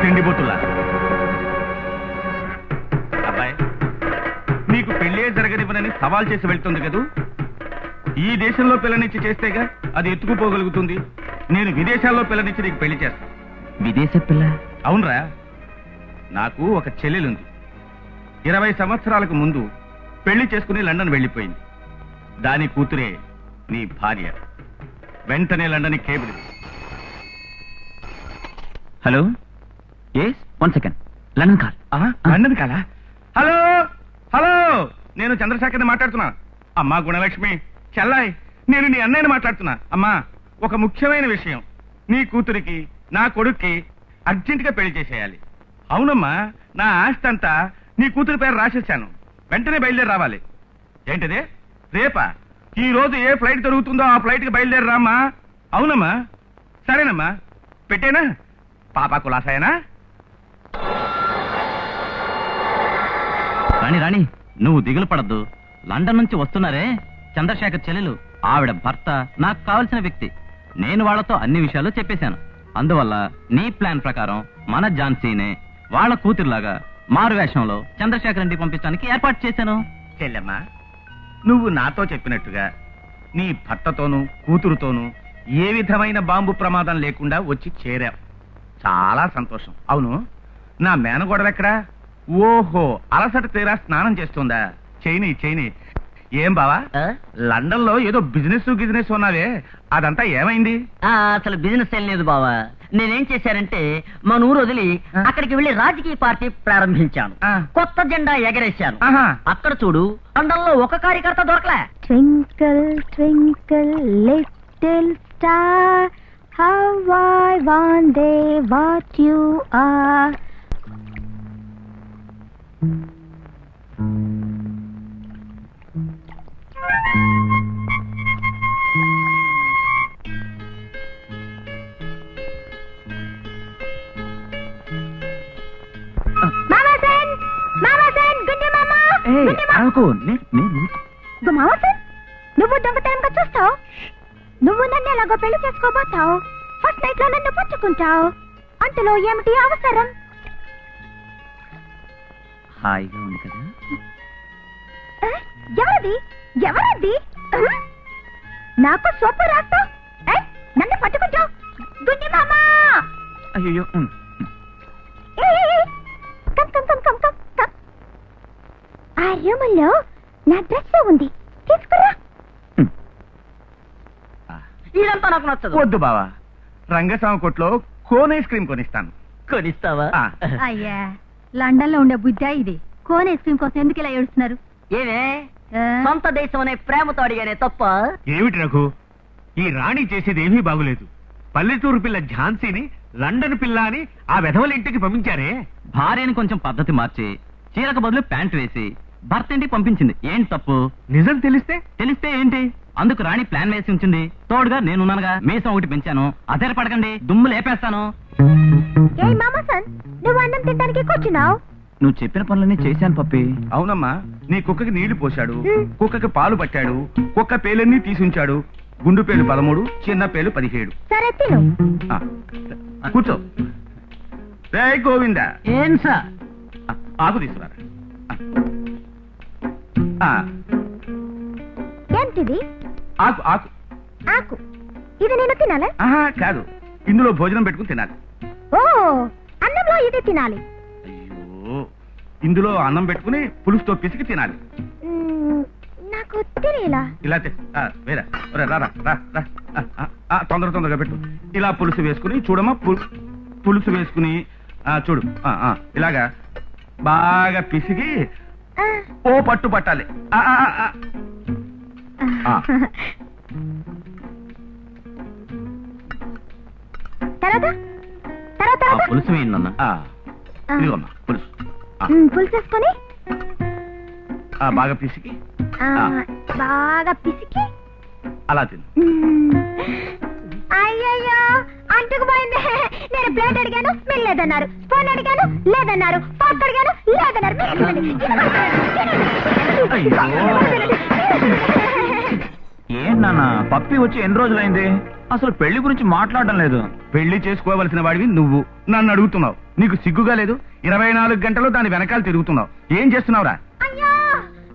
తిండిపోతులా అబ్బాయి, నీకు పెళ్ళే జరగనివ్వనని సవాల్ చేసి వెళ్తుంది కదూ. ఈ దేశంలో పిల్లనిచ్చి చేస్తేగా అది ఎత్తుకుపోగలుగుతుంది. నేను విదేశాల్లో పిల్లనిచ్చి నీకు పెళ్లి చేస్తాను. విదేశ పిల్ల? అవునరా, నాకు ఒక చెల్లెలుంది. 20 సంవత్సరాలకు ముందు పెళ్లి చేసుకుని లండన్ వెళ్ళిపోయింది. దాని కూతురే నీ భార్య. వెంటనే London cable. Hello, yes, 1 second. London call. London కాలా? హలో హలో, నేను చంద్రశేఖర్ని మాట్లాడుతున్నా. అమ్మా గుణలక్ష్మి, చెల్లాయ్, నేను నీ అన్నయ్యని మాట్లాడుతున్నా. అమ్మా, ఒక ముఖ్యమైన విషయం. నీ కూతురికి నా కొడుక్కి అర్జెంటుగా పెళ్లి చేసేయాలి. అవునమ్మా, నా ఆస్తి అంతా నీ కూతురి పేరు రాసేసాను. వెంటనే బయలుదేరి రావాలి. ఏంటిదే? రేపా? ఈ రోజు ఏ ఫ్లైట్ దొరుకుతుందో ఆ ఫ్లైట్ కి బయలుదేరి రామ్మా. అవునమ్మా, సరేనమ్మా, పెట్టేనా? పాపా కులాసాయనా? రాణి రాణి, నువ్వు దిగులు పడద్దు. లండన్ నుంచి వస్తున్నారే చంద్రశేఖర్ చెల్లెలు, ఆవిడ భర్త నాకు కావలసిన వ్యక్తి. నేను వాళ్లతో అన్ని విషయాలు చెప్పేశాను. అందువల్ల నీ ప్లాన్ ప్రకారం మన ఝాన్సీనే వాళ్ళ కూతురులాగా మారు వేషంలో చంద్రశేఖర్ ఇంటికి పంపించడానికి ఏర్పాటు చేశాను. చెల్లెమ్మా, నువ్వు నాతో చెప్పినట్టుగా నీ భర్తతోనూ కూతురుతోనూ ఏ విధమైన బాంబు ప్రమాదం లేకుండా వచ్చి చేరావు. చాలా సంతోషం. అవును, నా మేనగోడలెక్కడా? ఓహో, అలసట తీరా స్నానం చేస్తుందా? చేయని. ఏం బావా, లండన్ లో ఏదో బిజినెస్ ఉన్నావే, అదంతా ఏమైంది? అసలు బిజినెస్ ఏం లేదు బావా. నేనేం చేశానంటే మన ఊరు వదిలి అక్కడికి వెళ్లి రాజకీయ పార్టీ ప్రారంభించాను. కొత్త జెండా ఎగరేశాను. అక్కడ చూడు, లండన్ లో ఒక కార్యకర్త దొరకలే. Twinkle twinkle little star how I wonder what you are. నువ్వు దొంగతనంగా చూస్తావు. నువ్వు నన్ను ఎలాగో పెళ్లి చేసుకోబోతావు. ఫస్ట్ నైట్ లో నన్ను పుచ్చుకుంటావు. అంతలో ఏమిటి అవసరం? హాయిగా ఉంది కదా. ఎవరది? నాకు సోపు రాస్తావు, నన్ను పట్టుకుంటావు. గుండి మామా, అయ్యో ఆ రూములో నా డ్రెస్ ఉంది, తీసుకురా. ఇదంతా నాకు నచ్చదు. వద్దు బావా, రంగస్వామి కొట్లో కోన్ ఐస్ క్రీమ్ కొనిస్తాను. కొనిస్తావా? అయ్యా, లండన్ లో ఉండే బుద్ధా ఇది. కోన్ ఐస్ క్రీమ్ కోసం ఎందుకు ఇలా ఏడుస్తున్నారు? ఏమే సొంత దేశం అనే ప్రేమతో అడిగానే తప్ప? ఏమిటి రఘు, ఈ రాణి చేసేది ఏమీ బాగులేదు. పల్లెటూరు పిల్ల ఝాన్సీని లండన్ పిల్ల అని ఆ వెధవల ఇంటికి పంపించారే. భార్యని కొంచెం పద్ధతి మార్చి చీరకు బదులు ప్యాంట్ వేసి భర్త ఇంటికి పంపించింది. ఏంటి తప్పు? నిజం తెలిస్తే ఏంటి? అందుకు రాణి ప్లాన్ వేసి ఉంచింది. తోడుగా నేనున్నానుగా, మీసం ఒకటి పెంచాను. అదేర పడకండి, దుమ్ము లేపేస్తాను. నువ్వు అన్నం తినడానికి కూర్చున్నావు. నువ్వు చెప్పిన పనులన్నీ చేశాను పప్పి. అవునమ్మా, నీ కుక్కకి నీళ్లు పోశాడు, కుక్కకి పాలు పట్టాడు, కుక్క పేలన్నీ తీసుంచాడు. గుండు పేలు 13, చిన్న పేలు 17. సరే తిను. కూర్చో. రే గోవిందా, ఏం సార్? ఆకు తీసుకురా. ఏంటిది? ఆకు ఆకు ఆకు. ఇది నేను తినాలా? కాదు, ఇందులో భోజనం పెట్టుకుని తినాలి. ఓ, అన్నంలో ఇది తినాలి. అయ్యో, ఇందులో అన్నం పెట్టుకుని పులుసుతో పిసికి తినాలి. నాకు తెలియలా. ఇలా వేరా, తొందరగా పెట్టు. ఇలా పులుసు వేసుకుని చూడమ్మా, పులుసు వేసుకుని చూడు. ఇలాగా బాగా పిసికి ఓ పట్టు పట్టాలి. పులుసు వేయండి. ఇదిగోమ్మా పులుసు. పులుసు వేసుకొని బాగా పిసికి అలా తిను. అయ్యయ్యో, అంటుకుపోయింది. నేను ప్లేట్ అడిగాను, మీరు లేదన్నారు. స్పూన్ అడిగాను, లేదన్నారు. ఫోర్క్ అడిగాను, లేదన్నారు. ఏం నాన్న, పప్పి వచ్చి ఎన్ని రోజులైంది? అసలు పెళ్లి గురించి మాట్లాడడం లేదు. పెళ్లి చేసుకోవలసిన వాడివి నువ్వు నన్ను అడుగుతున్నావు. నీకు సిగ్గుగా లేదు? 24 గంటలు దాని వెనకాల తిరుగుతున్నావు. ఏం చేస్తున్నావురా?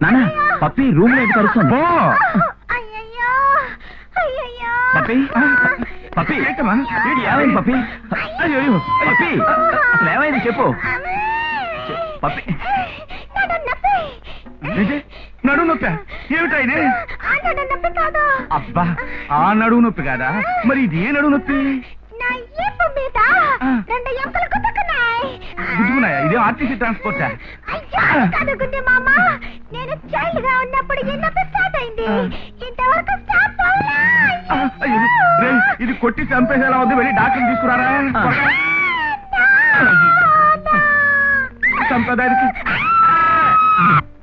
నాన్న, పప్పి రూమ్ లో కలుస్తుంది. పప్పి పప్పి ఏమైంది పప్పి? పప్పి అసలు ఏమైంది చెప్పు. పప్పి నడుము నొప్పి ఏమిటా ఇది? అబ్బా, ఆ నడువు నొప్పి కాదా? మరి ఇది ఏ నడువు నొప్పి? గుద్దుకున్నాయా? ఇదే ఆర్టీసీ ట్రాన్స్పోర్టా? నేను చైల్డ్ గా ఉన్నప్పుడు స్టార్ట్ అయింది. ఇంతవరకు స్టార్ట్ ఇది కొట్టి చంపేసేలా ఉంది. వెళ్ళి డాక్టర్ తీసుకురారా. చంపేదానికి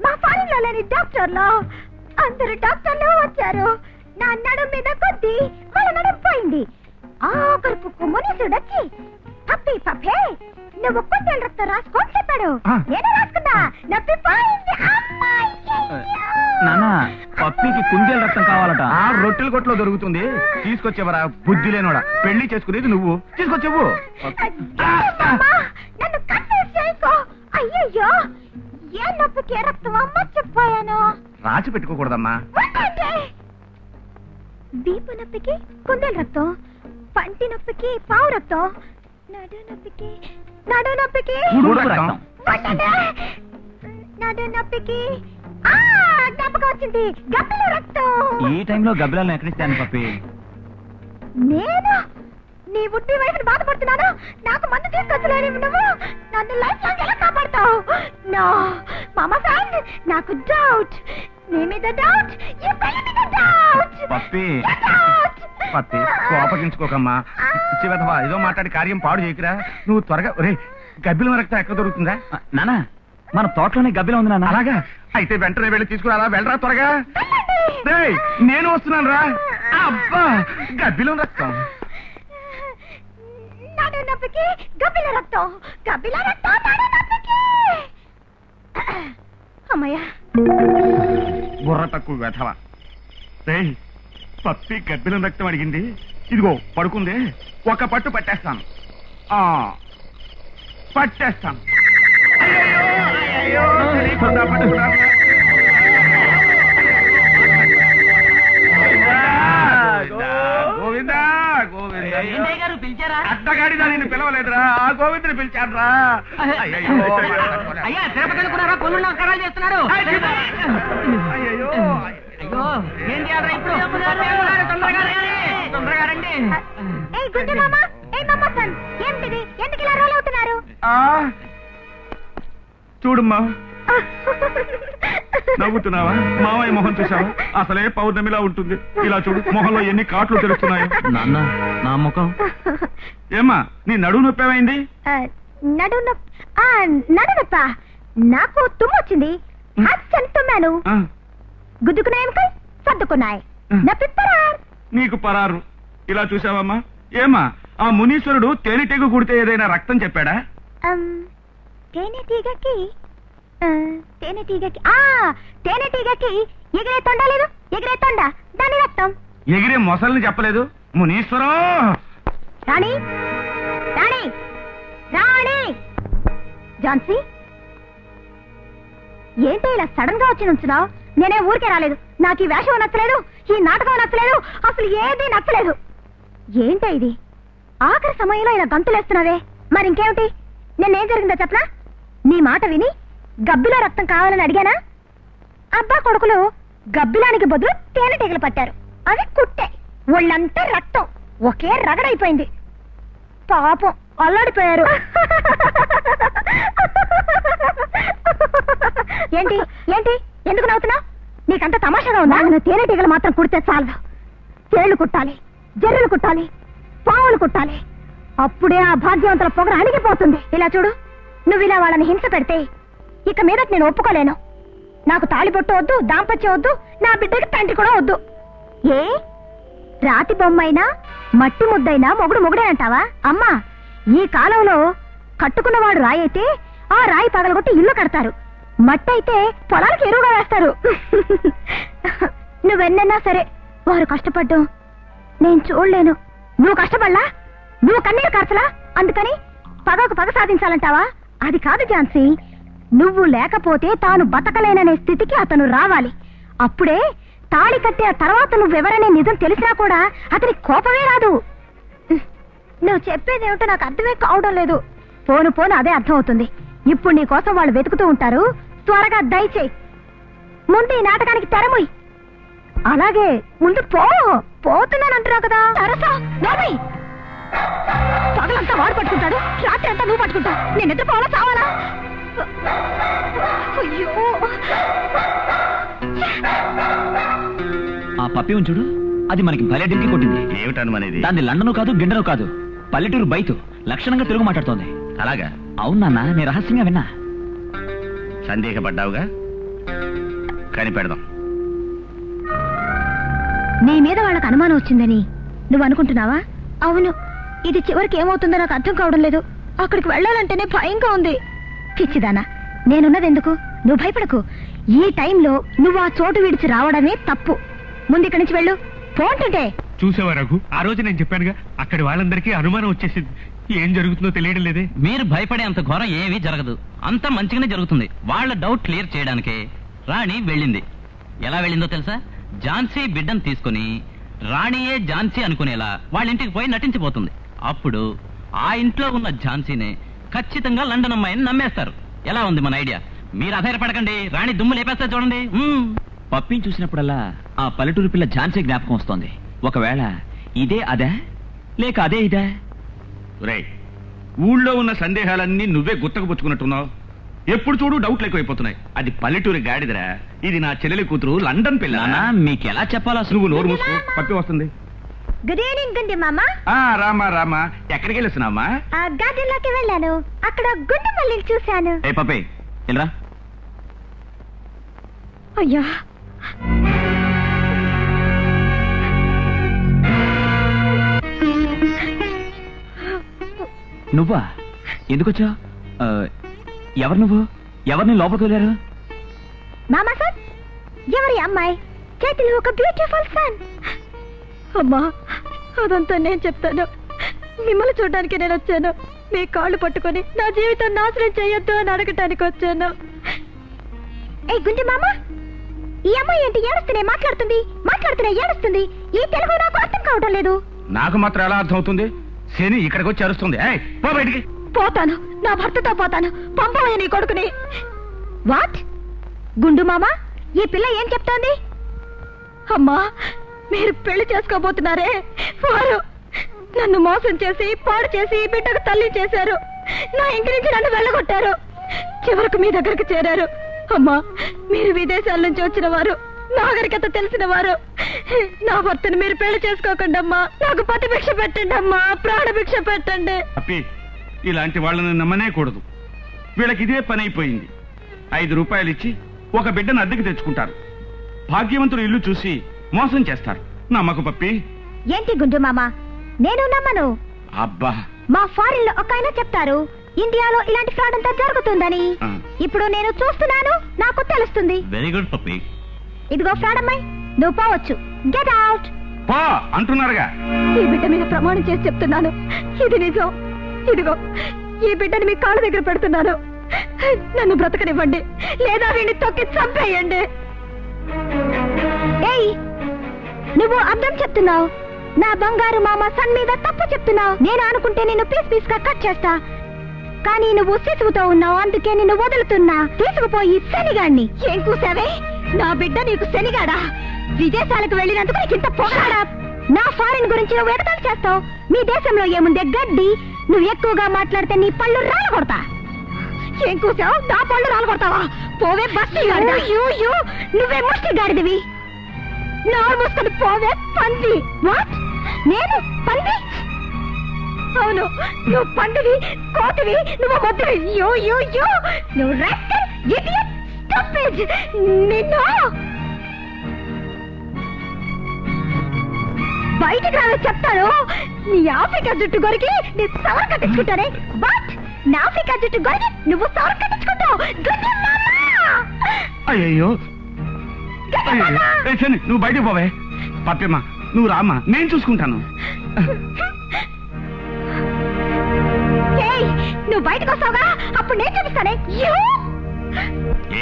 మా ఫారెన్ లో లేని డాక్టర్లు అందరు డాక్టర్లు వచ్చారు. నా నడు మీద కొద్ది వాళ్ళ నడుము పోయింది. ఆఖరుకు మునీసుడు వచ్చి పప్పి పప్పే నువ్వు కొంచెం రక్తం రాసుకోని చెప్పాడు. నేను రాసుకున్నా, నొప్పి పోయింది. నాన్న, పప్పికి కుందేలు రక్తం కావాలట. ఆ రొట్టెల కొట్లో దొరుకుతుంది, తీసుకొచ్చేవరా బుద్ధి లేనోడా. పెళ్లి చేసుకునేది నువ్వు, తీసుకొచ్చేవు. నన్ను కన్ఫ్యూజ్ చేయకో. అయ్యయ్యో, ఏ నొప్పికి రక్తం మర్చిపోయాను. రాసి పెట్టుకోకూడదమ్మా. దీపు నొప్పికి కుందేలు రక్తం, పంటి నొప్పికి పావు రక్తం, నడునొప్పికి ఉడుకు రక్తం. నడునొప్పికి జ్ఞాపకం వచ్చింది. గబ్బిల రక్తం. ఈ టైంలో గబ్బిలాలను ఎక్కడిస్తాను పప్పి? నేను నీ బుద్ధి వైపుని బాధపడుతున్నాను. నాకు మందు తీసుకొచ్చలేని నువ్వు నన్ను లైఫ్ లాంగ్ ఎలా కాపాడుతావు? నో మామా ఫ్రెండ్, నాకు డౌట్. నీ మీద డౌట్, ఈ పెళ్లి మీద డౌట్. పప్పి పప్పి కోపగించుకోకమ్మా. పిచ్చి వెధవా, ఏదో మాట్లాడి కార్యం పాడు చేయకురా. నువ్వు త్వరగా ఒరే గబ్బిలం రక్తం ఎక్కడ దొరుకుతుందా? నానా మన తోటలోనే గబ్బిలం ఉంది నాన్న. అలాగా అయితే వెంటనే వెళ్ళి తీసుకురా. వెళ్ళరా త్వరగా. రేయ్, నేను వస్తున్నాను రా. అబ్బా గబ్బిలం రక్తం. నడునొప్పికి గబ్బిల రక్తం. గబ్బిల రక్తం నడునొప్పికి. అమ్మయ్య, బుర్ర తక్కువ వెధవ. రేయ్, పప్పి గబ్బిలం రక్తం అడిగింది. ఇదిగో పడుకుందే, ఒక పట్టు పట్టేస్తాను. పట్టేస్తాను. అయ్యయ్యో, తెలియకుండా పట్టుకున్నా. గోవిందా గోవిందా. ఏంటయ్య గారు పిలిచారా? అట్టగాడిదా నిన్ను పిలవలేదురా, ఆ గోవిందుని పిలిచాడురా. అయ్యయ్యో, అయ్యా తిరుపతి అనుకున్నారా? పొల్లు నమస్కారాలు చేస్తున్నారు. అయ్యయ్యో. అయ్యో ఏం చేయాలరా ఇప్పుడు? తొందరగా రండి. ఏయ్ గుండు మామ, ఏయ్ మామ సన్, ఏంటిది? ఎందుకు ఇలా రోల్ అవుతున్నారు? చూడమ్మా, నవ్వుతున్నావా? మావయ్య మొహం చూసావా? అసలే పౌర్ణమిలా ఉంటుంది. ఇలా చూడు, మొహంలో ఎన్ని కాట్లు తెలుస్తున్నాయో. నాన్న నా ముఖం. ఏమ్మా, నీ నడువు నొప్పి ఏమైంది? నడునొప్ప. నాకు తుమ్ము వచ్చింది. అచ్చని తుమ్మాను. గుద్దుకున్నాయి, సర్దుకున్నాయి. నా పిప్పరా. నీకు పరారు. ఇలా చూసావమ్మా? ఏమ్మా, ఆ మునీశ్వరుడు తేనెటీగ కుడితే ఏదైనా రక్తం చెప్పాడా? తేనెటీగకి ఎగిరే తొండ లేదు. ఎగిరే తొండ, దాని రక్తం. ఎగిరే మొసల్ని చెప్పలేదు మునీశ్వరం. రాణి రాణి రాణి. ఝాన్సీ, ఏంటి ఇలా సడన్ గా వచ్చి నుంచున్నావు? నేనే ఊరికే రాలేదు. నాకు ఈ వేషం నచ్చలేదు, ఈ నాటకం నచ్చలేదు, అసలు ఏది నచ్చలేదు. ఏంటి ఇది? ఆఖరి సమయంలో ఇలా గంతులేస్తున్నావే. మరి ఇంకేమిటి? నేనేం జరిగిందో చెప్పనా? నీ మాట విని గబ్బిలో రక్తం కావాలని అడిగానా? అబ్బా కొడుకులు గబ్బిలానికి బదులు తేనెటీగలు పట్టారు. అవి కుట్టే. ఒళ్ళంతా రక్తం, ఒకే రగడైపోయింది. పాపం అల్లాడిపోయారు. ఏంటి ఏంటి ఎందుకు నవ్వుతున్నా? నీకంత తమాషాగా ఉందా? తేనెటీగలు మాత్రం కుడితే చాలు. తేళ్లు కుట్టాలి, జర్రులు కుట్టాలి, పావులు కుట్టాలి. అప్పుడే ఆ భాగ్యవంతుల పొగర అణిగిపోతుంది. ఇలా చూడు, నువ్వు ఇలా వాళ్ళని హింస పెడితే ఇక మీదట నేను ఒప్పుకోలేను. నాకు తాళిబొట్టు వద్దు, దాంపత్యం వద్దు, నా బిడ్డకి తండ్రి కూడా వద్దు. ఏ రాతి బొమ్మైనా మట్టి ముద్దైనా మొగుడు మొగుడే అంటావా? అమ్మా, ఈ కాలంలో కట్టుకున్నవాడు రాయి అయితే ఆ రాయి పగలగొట్టి ఇల్లు కడతారు. మట్టి అయితే పొలాలకు ఎరువుగా వేస్తారు. నువ్వెన్నన్నా సరే వారు కష్టపడ్డం నేను చూడలేను. నువ్వు కష్టపడలా, నువ్వు కన్నీరు కార్చలా, అందుకని పగకు పగ సాధించాలంటావా? అది కాదు ఝాన్సీ, నువ్వు లేకపోతే తాను బతకలేననే స్థితికి అతను రావాలి. అప్పుడే తాళి కట్టే తర్వాత నువ్వెవరనే నిజం తెలిసినా కూడా అతని కోపమే రాదు. నువ్వు చెప్పేదేమిటో నాకు అర్థమే కావడం లేదు. పోను పోను అదే అర్థం అవుతుంది. ఇప్పుడు నీ కోసం వాళ్ళు వెతుకుతూ ఉంటారు. త్వరగా దయచేయి. ముందు ఈ నాటకానికి తెరముయ్. అలాగే ముందు పోతున్నానంటున్నావు కదా. పగలంతా వాడు పట్టుకుంటాడు, రాత్రి అంతా నువ్వు పట్టుకుంటావు. నేను నిద్రపోవాలా చావాలా? అయ్యో, ఆ పప్పి ఉంచుడు, అది మనకి భలే డింకి కొట్టింది. ఏమిటనుమనేది? దాన్ని లండను కాదు, గిండను కాదు, పల్లెటూరు బయట లక్షణంగా తెలుగు మాట్లాడుతోంది. అలాగా? అవునన్నా, నేను రహస్యంగా విన్నా. సందేహపడ్డావుగా, కనిపెడదాం. నీ మీద వాళ్ళకి అనుమానం వచ్చిందని నువ్వు అనుకుంటున్నావా? అవును. ఇది చివరికి ఏమవుతుందో నాకు అర్థం కావడం లేదు. అక్కడికి వెళ్ళాలంటేనే భయంగా ఉంది. పిచ్చిదానా, నేనున్నది ఎందుకు? నువ్వు భయపడకు. ఈ టైంలో నువ్వు ఆ చోటు విడిచి రావడమే తప్పు. ముందు ఇక్కడి నుంచి వెళ్ళు. పోంటుంటే చూసావా రఘు, ఆ రోజు నేను చెప్పానుగా, అక్కడి వాళ్ళందరికీ అనుమానం వచ్చేసింది. ఏం జరుగుతుందో తెలియడం లేదే. మీరు భయపడే అంత ఘోరం ఏమీ జరగదు. అంతా మంచిగానే జరుగుతుంది. వాళ్ళ డౌట్ క్లియర్ చేయడానికే రాణి వెళ్ళింది. ఎలా వెళ్ళిందో తెలుసా? ఝాన్సీ బిడ్డను తీసుకుని రాణియే ఝాన్సీ అనుకునేలా వాళ్ళ ఇంటికి పోయి నటించిపోతుంది. అప్పుడు ఆ ఇంట్లో ఉన్న ఝాన్సీనే ఖచ్చితంగా లండన్ అమ్మాయిని నమ్మేస్తారు. ఎలా ఉంది మన ఐడియా? మీరు అధైర్యపడకండి, రాణి దుమ్ము లేపేస్తా చూడండి. పప్పిని చూసినప్పుడల్లా ఆ పల్లెటూరు పిల్ల ఝాన్సీ జ్ఞాపకం వస్తోంది. ఒకవేళ ఇదే అదే లేక అదే ఇదే? రే, ఊళ్ళో ఉన్న సందేహాలన్నీ నువ్వే గుత్తకుపుచ్చుకున్నట్టున్నావు. ఎప్పుడు చూడు డౌట్లు ఎక్కువైపోతున్నాయి. అది పల్లెటూరి గాడిదరా, ఇది నా చెల్లెలి కూతురు లండన్ పిల్ల. మీకు ఎలా చెప్పాలో అసలు. నువ్వు నోరు మూసుకో, పప్పి వస్తుంది. గుడ్ ఈవినింగ్ గుండి మామ. రామా రామా, ఎక్కడికి వెళ్ళొస్తున్నావమ్మా? గార్డెన్ లోకి వెళ్ళాను, అక్కడ గుండు మల్లిని చూశాను. ఏ పప్పి ఇలా. అయ్యా, నువ్వా? ఎందుకొచ్చా? ఎవరు నువ్వు? ఎవరిని లోపలికి వెళ్ళారు? మామా సార్, ఎవరి అమ్మాయి? చేతిలో ఒక బ్యూటిఫుల్ సన్. అమ్మా, అదంతా నేను చెప్తాను. మిమ్మల్ని చూడడానికి నేను వచ్చాను. మీ కాళ్ళు పట్టుకొని నా జీవితం నాశనం చేయొద్దు అని అడగటానికి వచ్చాను. ఏ గుండి మామ, ఈ అమ్మాయి ఏంటి ఏడుస్తూనే మాట్లాడుతూనే ఏడుస్తుంది. ఈ తెలుగు నాకు అర్థం కావటం లేదు. నాకు మాత్రం ఎలా అర్థం అవుతుంది? శని ఇక్కడికి వచ్చి అరుస్తుంది. పో బయటికి. పోతాను, నా భర్తతో పోతాను. పంపవయ్య నీ కొడుకుని. వాట్? గుండు మామ, ఈ పిల్ల ఏం చెప్తోంది? అమ్మా, మీరు పెళ్లి చేసుకోబోతున్నారే, వారు నన్ను మోసం చేసి పాడు చేసి బిడ్డకు తల్లి చేశారు. నా ఇంటి నుంచి నన్ను వెళ్ళగొట్టారు. చివరకు మీ దగ్గరకు చేరారు. అమ్మా, మీరు విదేశాల నుంచి వచ్చిన వారు, నాగరికత తెలిసిన వారు. నా భర్తను మీరు పెళ్లి చేసుకోకండి అమ్మా. నాకు పతి భిక్ష పెట్టండి అమ్మా, ప్రాణ భిక్ష పెట్టండి. అప్పి, ఇలాంటి వాళ్ళని నమ్మనే కూడదు. వీళ్ళకి ఇదే పని అయిపోయింది. 5 రూపాయలు ఇచ్చి ఒక బిడ్డను అద్దెకి తెచ్చుకుంటారు. భాగ్యవంతులు ఇల్లు చూసి మోసం చేస్తారు. నమ్మకు పప్పి. ఏంటి గుండు మామ, నేను నమ్మను. అబ్బా, మా ఫారిన్ లో ఒక ఆయన చెప్తారు ఇండియాలో ఇలాంటి ఫ్రాడ్ అంతా జరుగుతుందని. ఇప్పుడు నేను చూస్తున్నాను, నాకు తెలుస్తుంది. వెరీ గుడ్ పప్పి. ఇదిగో ఫ్రాడ్ అమ్మాయి, నువ్వు పోవచ్చు. Get out. పో అంటున్నారుగా. ఈ బిడ్డ మీద ప్రమాణం చేసి చెప్తున్నాను, ఇది నిజం. ఇదిగో ఈ బిడ్డని మీ కాళ్ళ దగ్గర పెడుతున్నాను. నన్ను బ్రతకనివ్వండి, లేదా వీడిని తొక్కి చంపేయండి. ఏయ్, నువ్వు అర్థం చెప్తున్నావు. నా బంగారు మామ సన్ మీద తప్పు చెప్తున్నావు. నేను అనుకుంటే నిన్ను పీస్ గా కట్ చేస్తా, కానీ నువ్వు శిశువుతో ఉన్నావు, అందుకే నిన్ను వదులుతున్నా. తీసుకుపోయి శనిగాడిని. ఏం కూసావే? నా బిడ్డ నీకు శనిగాడా? విదేశాలకు వెళ్ళినందుకు నీకు ఇంత పొగడా? నా ఫారిన్ గురించి నువ్వు ఎగతాళి చేస్తావు. మీ దేశంలో ఏముందే గడ్డి. నువ్వు ఎక్కువగా మాట్లాడితే నీ పళ్ళు రాలు కొడతా. ఏం కూసావు? నా పళ్ళు రాలు కొడతావా? పోవే బస్తి గాడిద. నువ్వే ముష్టి గాడిదివి. నోరు మూసుకొని పోవే పంది. వాట్? నేను పంది? అవును, నువ్వు పందివి, కోతివి, నువ్వు మొద్దువి. నువ్వు రాస్కల్, ఇడియట్, స్టూపిడ్. నిన్ను బయటికి రావే చెప్తాను. నీ ఆఫ్రికా జుట్టు గొరికి నీ సవర్ కట్టించుకుంటానే. బట్ నా ఆఫ్రికా జుట్టు గొరికి నువ్వు సవర్ కట్టించుకుంటావు. అయ్యో, నువ్వు బయటకు పోవే. పప్పమ్మా, నువ్వు రామ్మా, నేను చూసుకుంటాను. నువ్వు బయటకు వస్తావుగా, అప్పుడు నేను చూపిస్తానే.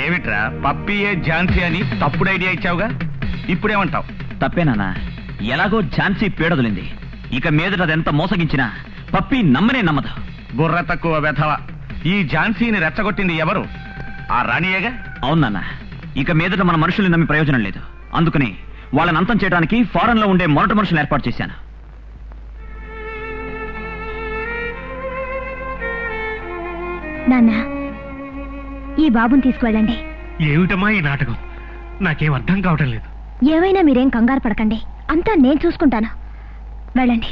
ఏమిట్రా, పప్పియే ఝాన్సీ అని తప్పుడు ఐడియా ఇచ్చావుగా, ఇప్పుడేమంటావు? తప్పేనా? ఎలాగో ఝాన్సీ పీడదులింది. ఇక మీదట అదెంత మోసగించినా పప్పి నమ్మనే నమ్మదు. బుర్ర తక్కువ వెధవ. ఈ ఝాన్సీని రెచ్చగొట్టింది ఎవరు? ఆ రాణియేగా. అవునన్నా, ఇక మీదట మన మనుషుల్ని నమ్మి ప్రయోజనం లేదు. అందుకని వాళ్ళని అంతం చేయడానికి ఫారెన్ లో ఉండే మొరటి మనుషులు ఏర్పాటు చేశాను. నాన్న, ఈ బాబుని తీసుకువెళ్ళండి. ఏమిటమ్మా ఈ నాటకం? నాకేం అర్థం కావటం లేదు. ఏమైనా మీరేం కంగారు పడకండి, అంతా నేను చూసుకుంటాను. వెళ్ళండి.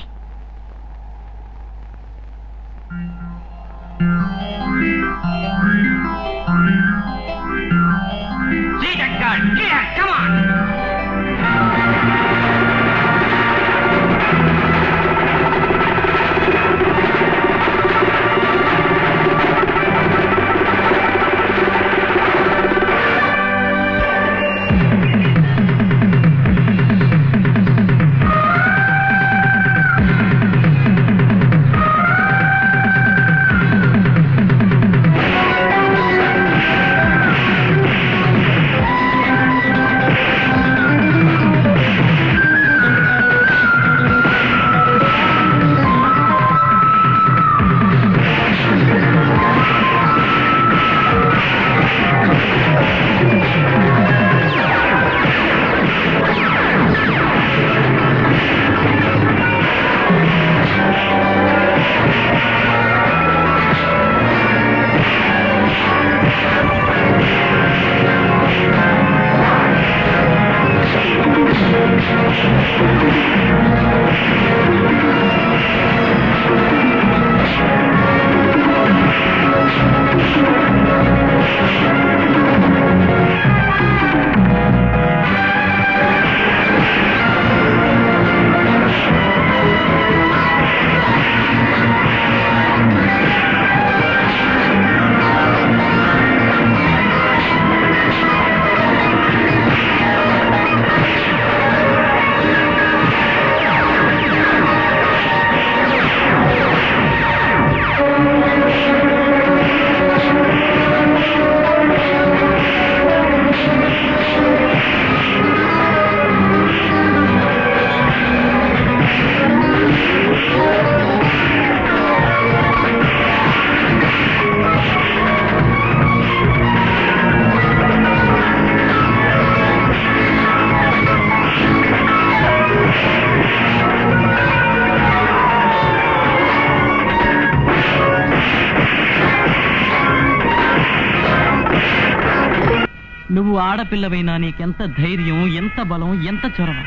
నువ్వు ఆడపిల్లవైనా నీకెంత ధైర్యం, ఎంత బలం, ఎంత చొరవ.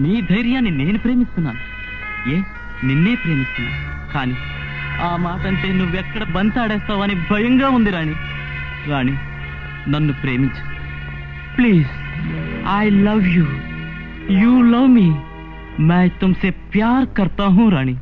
నీ ధైర్యాన్ని నేను ప్రేమిస్తున్నాను. నిన్నే ప్రేమిస్తున్నాను. కానీ ఆ మాట అంటే నువ్వెక్కడ బంతాడేస్తావని భయంగా ఉంది రాణి. రాణి, నన్ను ప్రేమించు please. I love you, you love మీ, मैं तुमसे प्यार करता हूँ रानी.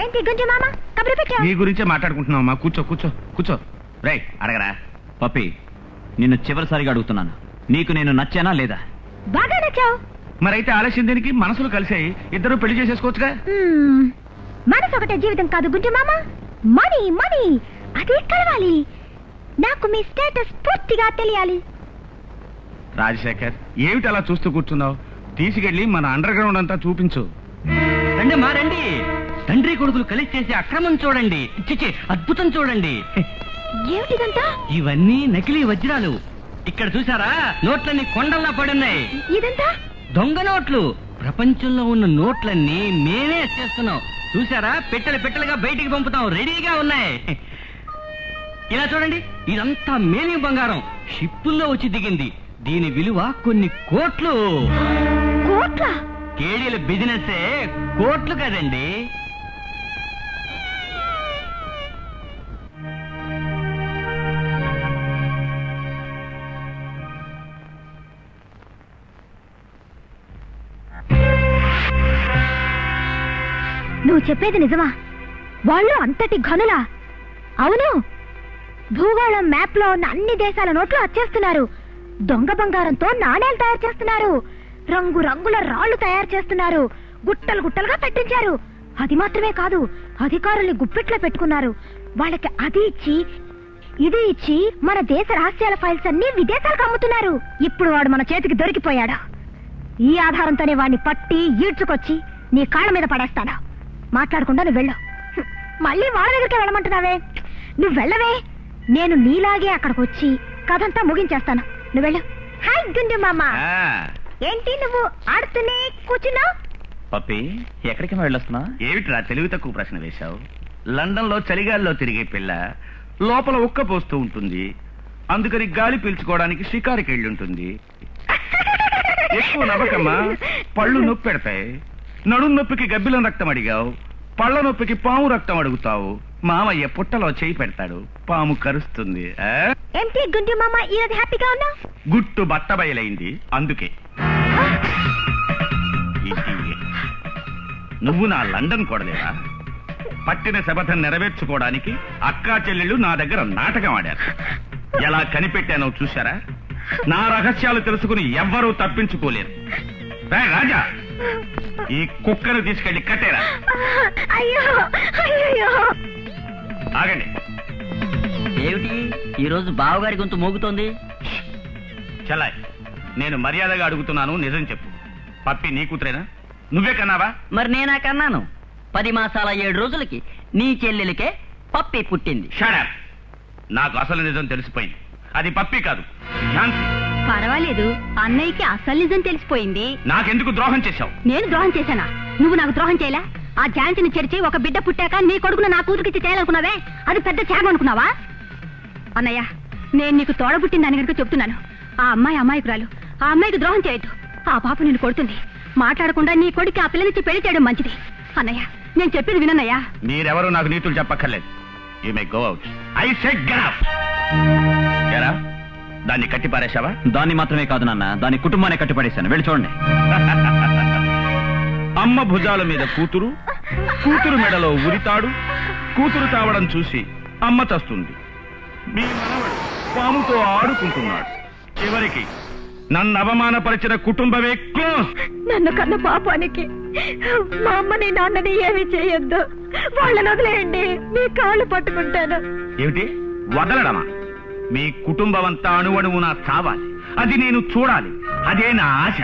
ఏంటి గుంజు మామ కబురు పెట్టావు? నీ గురించే మాట్లాడుకుంటున్నావమ్మా. కూర్చో కూర్చో కూర్చో. రేయ్ అడగరా. పప్పి, నిన్ను చివరిసారిగా అడుగుతున్నాను, నీకు నేను నచ్చానా లేదా? బాగా నచ్చావు. మరైతే ఆలస్యం దేనికి? మనసులు కలిసాయి, ఇద్దరు పెళ్లి చేసేసుకోవచ్చుగా. మనసు ఒకటే జీవితం కాదు గుంజు మామ. మనీ మనీ అది కలవాలి. నాకు మీ స్టేటస్ పూర్తిగా తెలియాలి. రాజశేఖర్, ఏమిటి అలా చూస్తూ కూర్చున్నావు? తీసుకెళ్లి మన అండర్ గ్రౌండ్ అంతా చూపించు. రండి మా రండి. తండ్రి కొడుకులు కలిసి చేసే అక్రమం చూడండి. చిచి, అద్భుతం చూడండి. ఏమిటిదంతా? ఇవన్నీ నకిలీ వజ్రాలు. ఇక్కడ చూసారా, నోట్లన్నీ కొండల్లా పడున్నాయి. ఇదంతా దొంగ నోట్లు. ప్రపంచంలో ఉన్న నోట్లన్నీ మేమే చేస్తున్నాం. చూసారా, పెట్టెలు పెట్టెలుగా బయటికి పంపుతాం, రెడీగా ఉన్నాయి. ఇలా చూడండి, ఇదంతా మేమే బంగారం. షిప్పుల్లో వచ్చి దిగింది. దీని విలువ కొన్ని కోట్లు. కోట్ల? కేడీల బిజినెస్ కోట్లు కదండి. నువ్వు చెప్పేది నిజమా? వాళ్ళు అంతటి ఘనులా? అవును, భూగోళం మ్యాప్ లో ఉన్న అన్ని దేశాల నోట్లు వచ్చేస్తున్నారు. దొంగ బంగారంతో నాణేలు తయారు చేస్తున్నారు. రంగు రంగుల రాళ్లు తయారు చేస్తున్నారు. గుట్టలు గుట్టలుగా పెట్టించారు. అది మాత్రమే కాదు, అధికారుల్ని గుప్పిట్లో పెట్టుకున్నారు. వాళ్ళకి అది ఇచ్చి ఇది ఇచ్చి మన దేశ రహస్యాల ఫైల్స్ అన్ని విదేశాలకు అమ్ముతున్నారు. ఇప్పుడు వాడు మన చేతికి దొరికిపోయాడు. ఈ ఆధారంతోనే వాడిని పట్టి ఈడ్చుకొచ్చి నీ కాళ్ళ మీద పడేస్తాను. మాట్లాడకుండా నువ్వు వెళ్ళు. మళ్ళీ వాళ్ళ దగ్గరికి వెళ్ళమంటున్నావే. నువ్వు వెళ్ళవే. నేను నీలాగే అక్కడికి వచ్చి కథంతా ముగించేస్తాను. నువ్వు వెళ్ళు. హాయ్ గుండు మామ. ఏంటి నువ్వు ఆడుతూనే కూర్చున్నావు? పప్పి, ఎక్కడికి వెళ్ళొస్తున్నా? ఏమిట్రా తెలివి తక్కువ ప్రశ్న వేశావు? లండన్ లో చలిగాల్లో తిరిగే పిల్ల లోపల ఉక్క పోస్తూ ఉంటుంది. అందుకని గాలి పీల్చుకోవడానికి షికారుకి వెళ్ళి ఉంటుంది. ఎక్కువ నవ్వకమ్మా, పళ్ళు నొప్పి పెడతాయి. నడుం నొప్పికి గబ్బిలం రక్తం అడిగావు, పళ్ళ నొప్పికి పాము రక్తం అడుగుతావు. మామయ్య పుట్టలో చేయి పెడతాడు, పాము కరుస్తుంది. ఏంటి గుండు మామ ఈరోజు హ్యాపీగా ఉన్నావు? గుట్టు బట్ట బయలైంది అందుకే. నువ్వు నా లండన్ కొడలేవా? పట్టిన శపథం నెరవేర్చుకోవడానికి అక్కా చెల్లెళ్ళు నా దగ్గర నాటకం ఆడారు. ఎలా కనిపెట్టానో చూశారా? నా రహస్యాలు తెలుసుకుని ఎవ్వరూ తప్పించుకోలేరు. రాజా, ఈ కుక్కను తీసుకెళ్లి కట్టేరా. అయ్యో అయ్యో. ఆగండి. ఏమిటి ఈ రోజు బావగారి గొంతు మోగుతోంది? చలాయ్, నేను మర్యాదగా అడుగుతున్నాను, నిజం చెప్పు. పప్పి నీ కూతురేనా? నువ్వే కన్నావా? మరి నేనా కన్నాను. 10 మాసాల 7 రోజులకి నీ చెల్లెలికే పప్పి పుట్టింది. Shut up. నాకు అసలు నిజం తెలిసిపోయింది. అది పప్పి కాదు, ఝాన్సీ. పర్వాలేదు, అన్నయ్యకి అసలు నిజం తెలిసిపోయింది. నాకెందుకు ద్రోహం చేశావు? నేను ద్రోహం చేశానా? నువ్వు నాకు ద్రోహం చేయలే. ఆ ఝాన్సీని చెరిచి ఒక బిడ్డ పుట్టాక నీ కొడుకును నా కూతురికి చేయాలనుకున్నావే, అది పెద్ద త్యాగం అనుకున్నావా? అన్నయ్య, నేను నీకు తోడబుట్టిందని కనుక చెప్తున్నాను. ఆ అమ్మాయి అమాయకురాలు. ఆ అమ్మాయికి ద్రోహం చేయొద్దు. ఆ పాప నిన్ను కొడుతుంది. మాట్లాడకుండా నీ కొడుకు ఆ పిల్లనిచ్చి పెళ్లి చేయడం మంచిది. అన్నయ్య, నేను చెప్పేది వినన్నయ్యా. మీరెవరూ నాకు నీతులు చెప్పక్కర్లేదు. You may go out. I said get out. ఎరా, దాన్ని కట్టి పారేశావా? దాన్ని మాత్రమే కాదు నాన్న, దాని కుటుంబాన్ని కట్టిపడేశాను. వెళ్ళి చూడండి. అమ్మ భుజాల మీద కూతురు, కూతురు మెడలో ఉరితాడు. కూతురు తావడం చూసి అమ్మ చస్తుంది. మీ మనవడు పాముతో ఆడుకుంటున్నాడు. చివరికి నన్ను అవమానపరిచిన కుటుంబమే క్లోజ్. నన్ను కన్న పాపానికి మా అమ్మని నాన్నని ఏమి చేయొద్దు. వాళ్ళని వదిలేయండి, మీ కాళ్ళు పట్టుకుంటాను. ఏమిటి వదలడమా? మీ కుటుంబం అంతా అణువణువునా చావాలి. అది నేను చూడాలి. అదే నా ఆశ.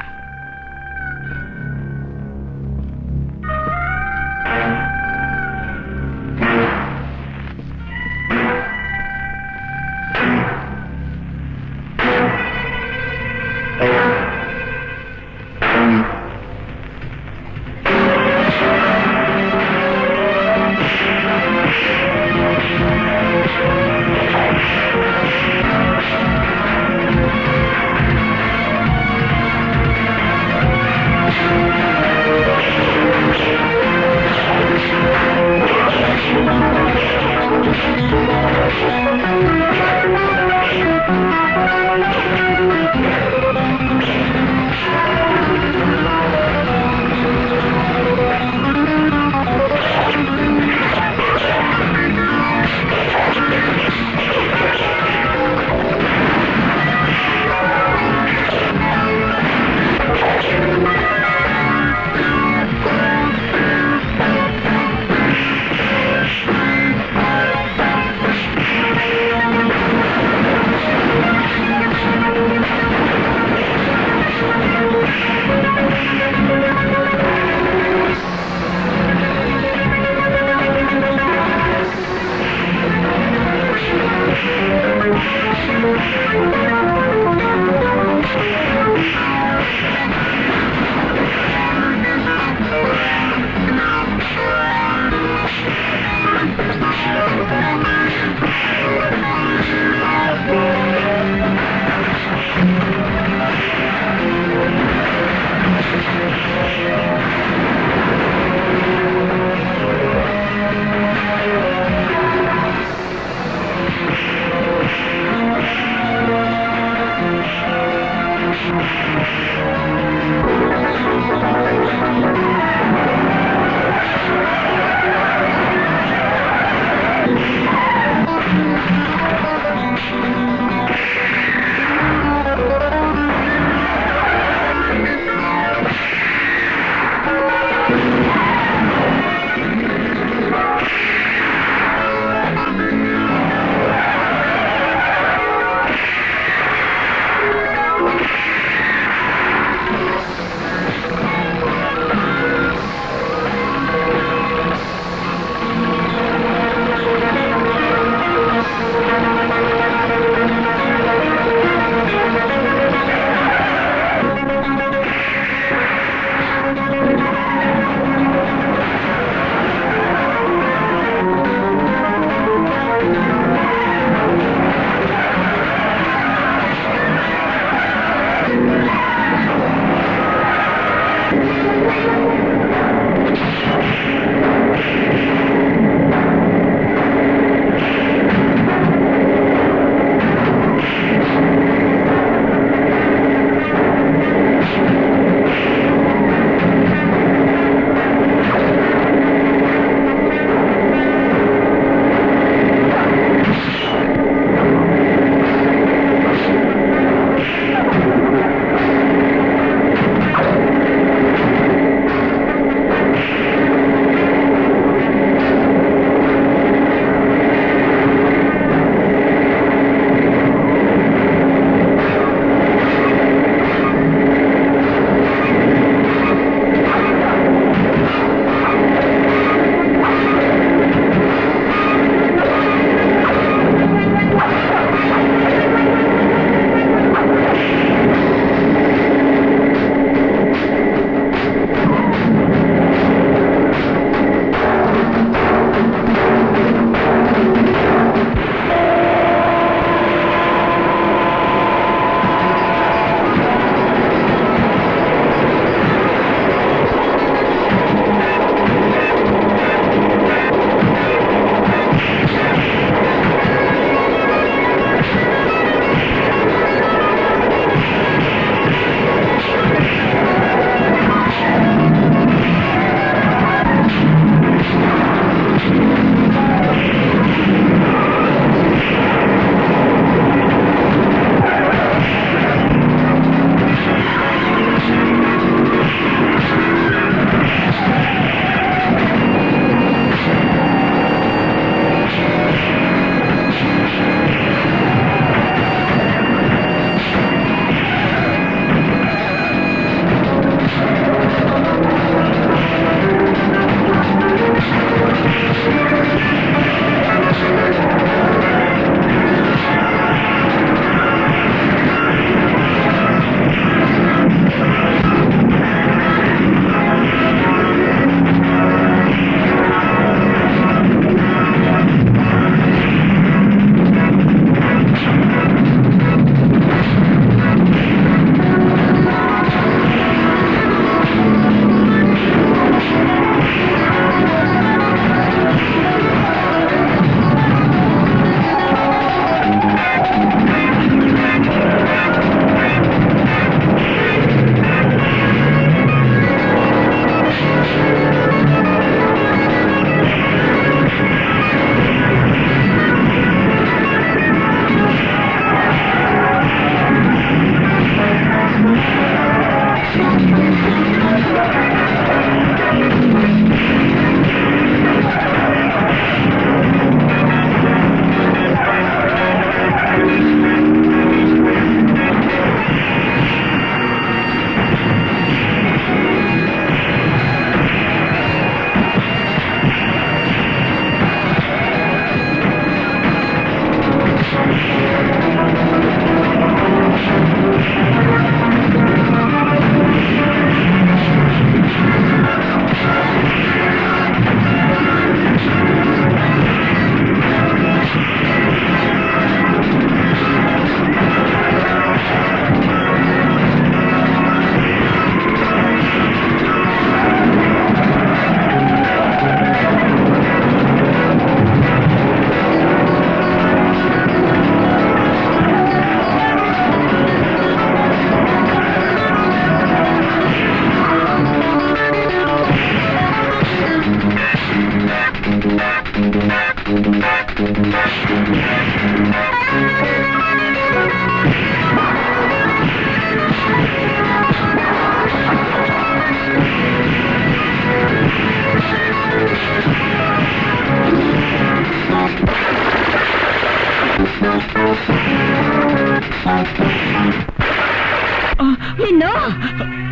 నిన్ను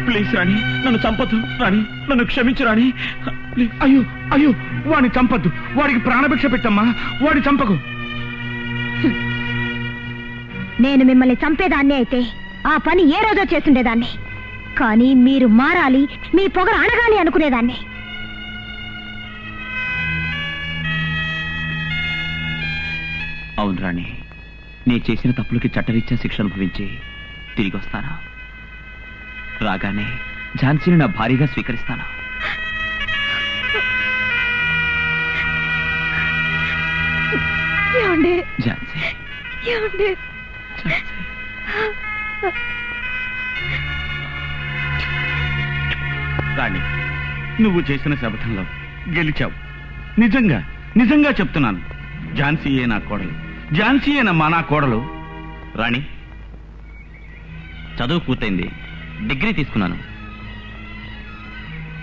ప్లీజ్ రాణి, నన్ను చంపొద్దు రాణి, నన్ను క్షమించు రాణి. అయ్యో అయ్యో, వాడిని చంపొద్దు, వాడికి ప్రాణభిక్ష పెట్టమ్మా, వాడి చంపకు. నేను మిమ్మల్ని చంపేదాన్ని అయితే ఆ పని ఏ రోజో చేస్తుండేదాన్ని, కానీ మీరు మారాలి, మీ పొగరు అణగాలి అనుకునేదాన్ని. అవును రాణి, నీ చేసిన తప్పులకి చట్టరీత్యా శిక్ష అనుభవించి తిరిగి వస్తాను. రాగానే ఝాన్సీని నా భారీగా స్వీకరిస్తాను. ఝాన్సీ, రాణి, నువ్వు చేసిన శపథంలో గెలిచావు. నిజంగా నిజంగా చెప్తున్నాను, ఝాన్సీయే నా కోడలు, ఝాన్సీయేనమ్మా నా కోడలు. రాణి, చదువు పూర్తయింది, డిగ్రీ తీసుకున్నాను,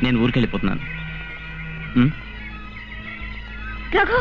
నేను ఊరికెళ్ళిపోతున్నాను. రఘు